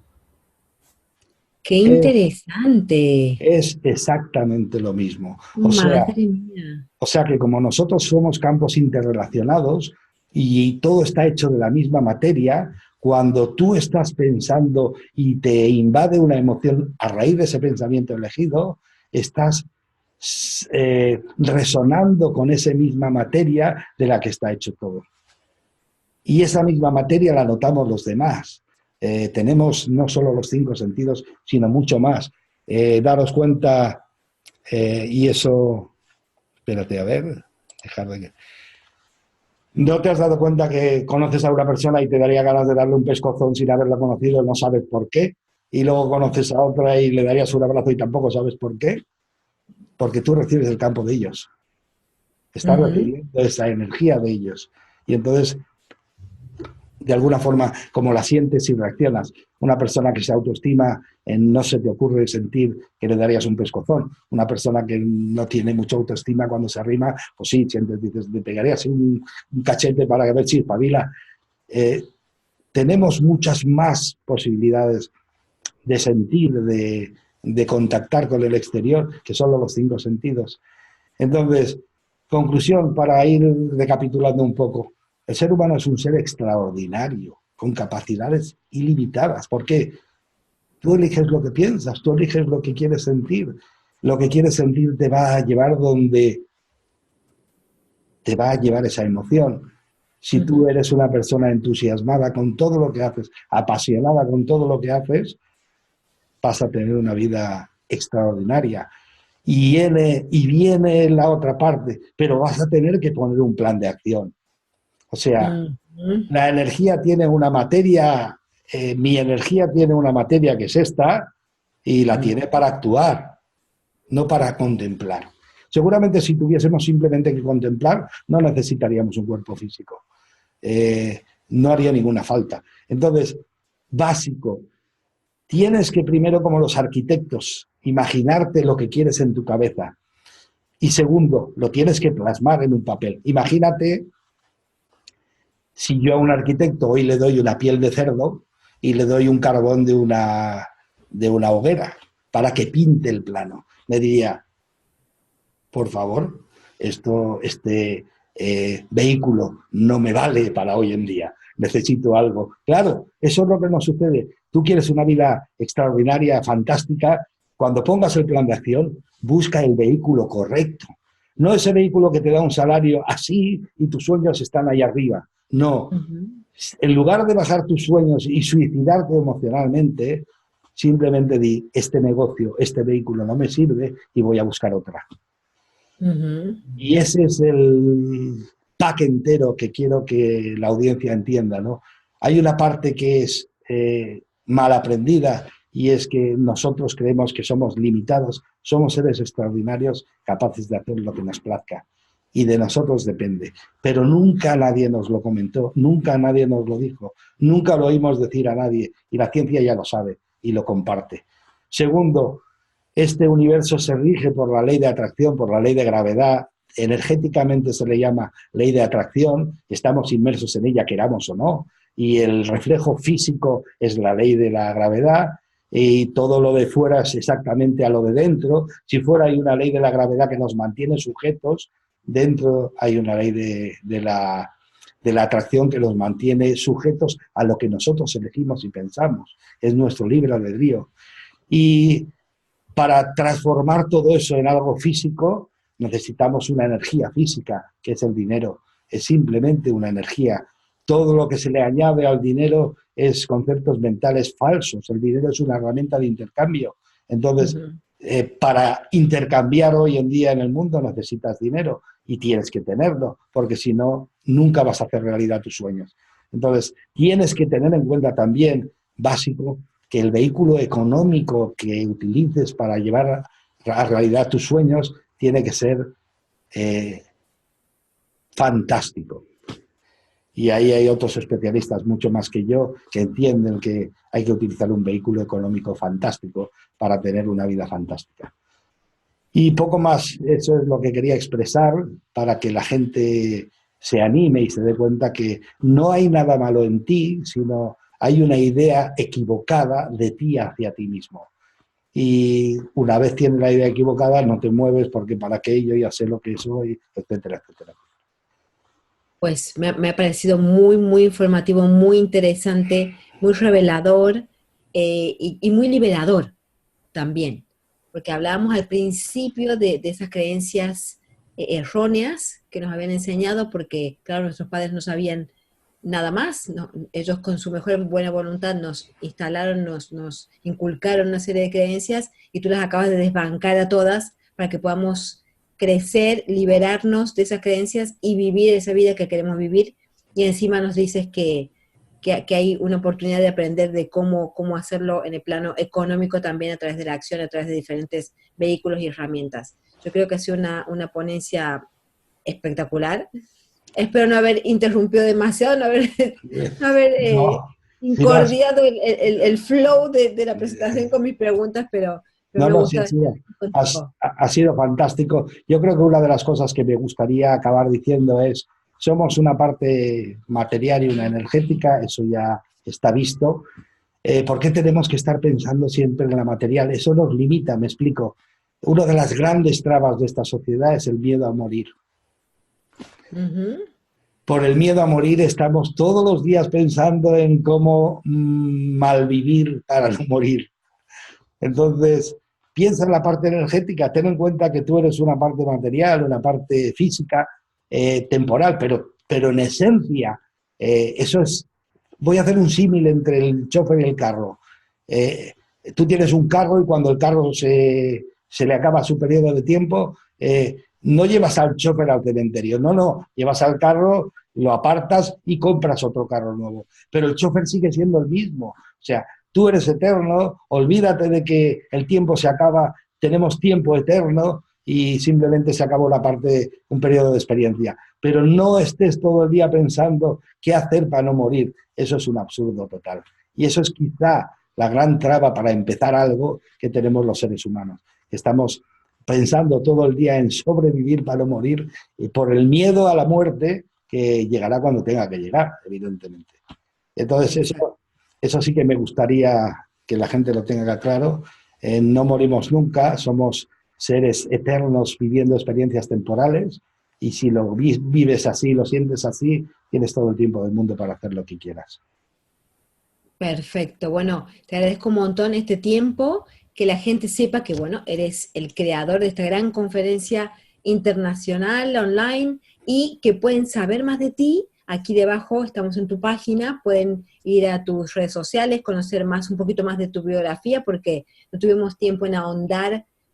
¡Qué Es, interesante! es exactamente lo mismo. Madre mía. O sea que como nosotros somos campos interrelacionados y todo está hecho de la misma materia, cuando tú estás pensando y te invade una emoción a raíz de ese pensamiento elegido, estás resonando con esa misma materia de la que está hecho todo. Y esa misma materia la notamos los demás. Tenemos no solo los 5 sentidos, sino mucho más. Daros cuenta, y eso, espérate, a ver, dejar de que... ¿No te has dado cuenta que conoces a una persona y te daría ganas de darle un pescozón sin haberla conocido, no sabes por qué? Y luego conoces a otra y le darías un abrazo y tampoco sabes por qué. Porque tú recibes el campo de ellos. Estás Ujú. recibiendo esa energía de ellos. Y entonces, de alguna forma, como la sientes y reaccionas. Una persona que se autoestima, no se te ocurre sentir que le darías un pescozón. Una persona que no tiene mucha autoestima, cuando se arrima, pues sí, sientes, dices, le pegarías un cachete para ver si espabila. Eh, tenemos muchas más posibilidades de sentir, de contactar con el exterior, que solo los 5 sentidos. Entonces, conclusión para ir recapitulando un poco. El ser humano es un ser extraordinario, con capacidades ilimitadas. ¿Por qué? Tú eliges lo que piensas, tú eliges lo que quieres sentir. Lo que quieres sentir te va a llevar donde te va a llevar esa emoción. Si tú Ujú. eres una persona entusiasmada con todo lo que haces, apasionada con todo lo que haces, vas a tener una vida extraordinaria. Y viene la otra parte, pero vas a tener que poner un plan de acción. O sea, Ujú. la energía tiene una materia, mi energía tiene una materia que es esta, y la tiene Ujú. para actuar, no para contemplar. Seguramente si tuviésemos simplemente que contemplar, no necesitaríamos un cuerpo físico. No haría ninguna falta. Entonces, básico, tienes que primero, como los arquitectos, imaginarte lo que quieres en tu cabeza. Y segundo, lo tienes que plasmar en un papel. Imagínate si yo a un arquitecto hoy le doy una piel de cerdo y le doy un carbón de una hoguera para que pinte el plano. Me diría, por favor, este vehículo no me vale para hoy en día. Necesito algo. Claro, eso es lo que nos sucede. Tú quieres una vida extraordinaria, fantástica. Cuando pongas el plan de acción, busca el vehículo correcto. No ese vehículo que te da un salario así y tus sueños están ahí arriba. No. Ujú. En lugar de bajar tus sueños y suicidarte emocionalmente, simplemente di, este negocio, este vehículo no me sirve y voy a buscar otra. Ujú. Y ese es el pack entero que quiero que la audiencia entienda, ¿no? Hay una parte que es mal aprendida y es que nosotros creemos que somos limitados, somos seres extraordinarios capaces de hacer lo que nos plazca y de nosotros depende. Pero nunca nadie nos lo comentó, nunca nadie nos lo dijo, nunca lo oímos decir a nadie y la ciencia ya lo sabe y lo comparte. Segundo, este universo se rige por la ley de atracción, por la ley de gravedad. Energéticamente se le llama ley de atracción. Estamos inmersos en ella, queramos o no. Y el reflejo físico es la ley de la gravedad. Y todo lo de fuera es exactamente a lo de dentro. Si fuera hay una ley de la gravedad que nos mantiene sujetos, dentro hay una ley de la atracción que nos mantiene sujetos a lo que nosotros elegimos y pensamos. Es nuestro libre albedrío. Y para transformar todo eso en algo físico, necesitamos una energía física, que es el dinero. Es simplemente una energía. Todo lo que se le añade al dinero es conceptos mentales falsos. El dinero es una herramienta de intercambio. Entonces, Ujú. para intercambiar hoy en día en el mundo necesitas dinero y tienes que tenerlo, porque si no, nunca vas a hacer realidad tus sueños. Entonces, tienes que tener en cuenta también, básico, que el vehículo económico que utilices para llevar a realidad tus sueños tiene que ser fantástico. Y ahí hay otros especialistas, mucho más que yo, que entienden que hay que utilizar un vehículo económico fantástico para tener una vida fantástica. Y poco más, eso es lo que quería expresar para que la gente se anime y se dé cuenta que no hay nada malo en ti, sino hay una idea equivocada de ti hacia ti mismo. Y una vez tienes la idea equivocada, no te mueves porque para qué yo ya sé lo que soy, etcétera, etcétera. Pues me ha parecido muy, muy informativo, muy interesante, muy revelador y muy liberador también, porque hablábamos al principio de esas creencias erróneas que nos habían enseñado, porque claro, nuestros padres no sabían nada más, no, ellos con su mejor buena voluntad nos instalaron, nos inculcaron una serie de creencias y tú las acabas de desbancar a todas para que podamos crecer, liberarnos de esas creencias y vivir esa vida que queremos vivir. Y encima nos dices que hay una oportunidad de aprender de cómo hacerlo en el plano económico también a través de la acción, a través de diferentes vehículos y herramientas. Yo creo que ha sido una ponencia espectacular. Espero no haber interrumpido demasiado, no haber No, si no, incordiado el flow de la presentación con mis preguntas, pero no, me no, sí gusta ha sido, estar contigo. ha sido fantástico. Yo creo que una de las cosas que me gustaría acabar diciendo es, somos una parte material y una energética, eso ya está visto. ¿Por qué tenemos que estar pensando siempre en la material? Eso nos limita, me explico. Una de las grandes trabas de esta sociedad es el miedo a morir. Ujú. Por el miedo a morir estamos todos los días pensando en cómo malvivir para no morir. Entonces, piensa en la parte energética, ten en cuenta que tú eres una parte material, una parte física, temporal, pero en esencia, eso es, voy a hacer un símil entre el chofer y el carro. Eh, Tú tienes un carro y cuando el carro se le acaba su periodo de tiempo, no llevas al chofer al cementerio, no, llevas al carro, lo apartas y compras otro carro nuevo. Pero el chofer sigue siendo el mismo. O sea, tú eres eterno, olvídate de que el tiempo se acaba, tenemos tiempo eterno y simplemente se acabó la parte, un periodo de experiencia. Pero no estés todo el día pensando qué hacer para no morir. Eso es un absurdo total. Y eso es quizá la gran traba para empezar algo que tenemos los seres humanos. Estamos pensando todo el día en sobrevivir para no morir y por el miedo a la muerte que llegará cuando tenga que llegar, evidentemente. Entonces, Exacto. eso sí que me gustaría que la gente lo tenga claro. No morimos nunca, somos seres eternos viviendo experiencias temporales y si lo vives así, lo sientes así, tienes todo el tiempo del mundo para hacer lo que quieras. Perfecto. Bueno, te agradezco un montón este tiempo, que la gente sepa que, bueno, eres el creador de esta gran conferencia internacional online y que pueden saber más de ti. Aquí debajo estamos en tu página, pueden ir a tus redes sociales, conocer más, un poquito más de tu biografía, porque no tuvimos tiempo en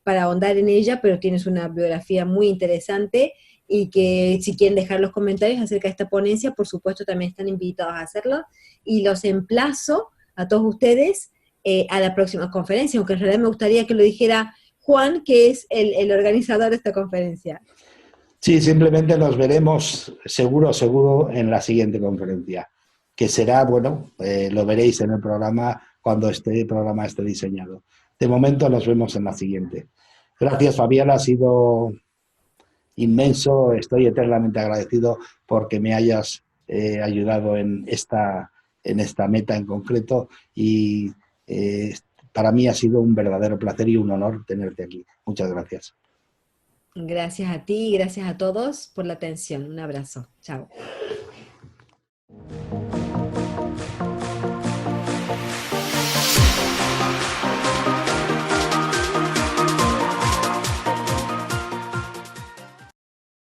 para ahondar en ella, pero tienes una biografía muy interesante y que si quieren dejar los comentarios acerca de esta ponencia, por supuesto también están invitados a hacerlo y los emplazo a todos ustedes a la próxima conferencia, aunque en realidad me gustaría que lo dijera Juan, que es el organizador de esta conferencia. Sí, simplemente nos veremos seguro en la siguiente conferencia, que será, bueno, lo veréis en el programa cuando este programa esté diseñado. De momento nos vemos en la siguiente. Gracias, Fabián, ha sido inmenso, estoy eternamente agradecido porque me hayas ayudado en esta meta en concreto y eh, para mí ha sido un verdadero placer y un honor tenerte aquí. Muchas gracias. Gracias a ti y gracias a todos por la atención. Un abrazo. Chao.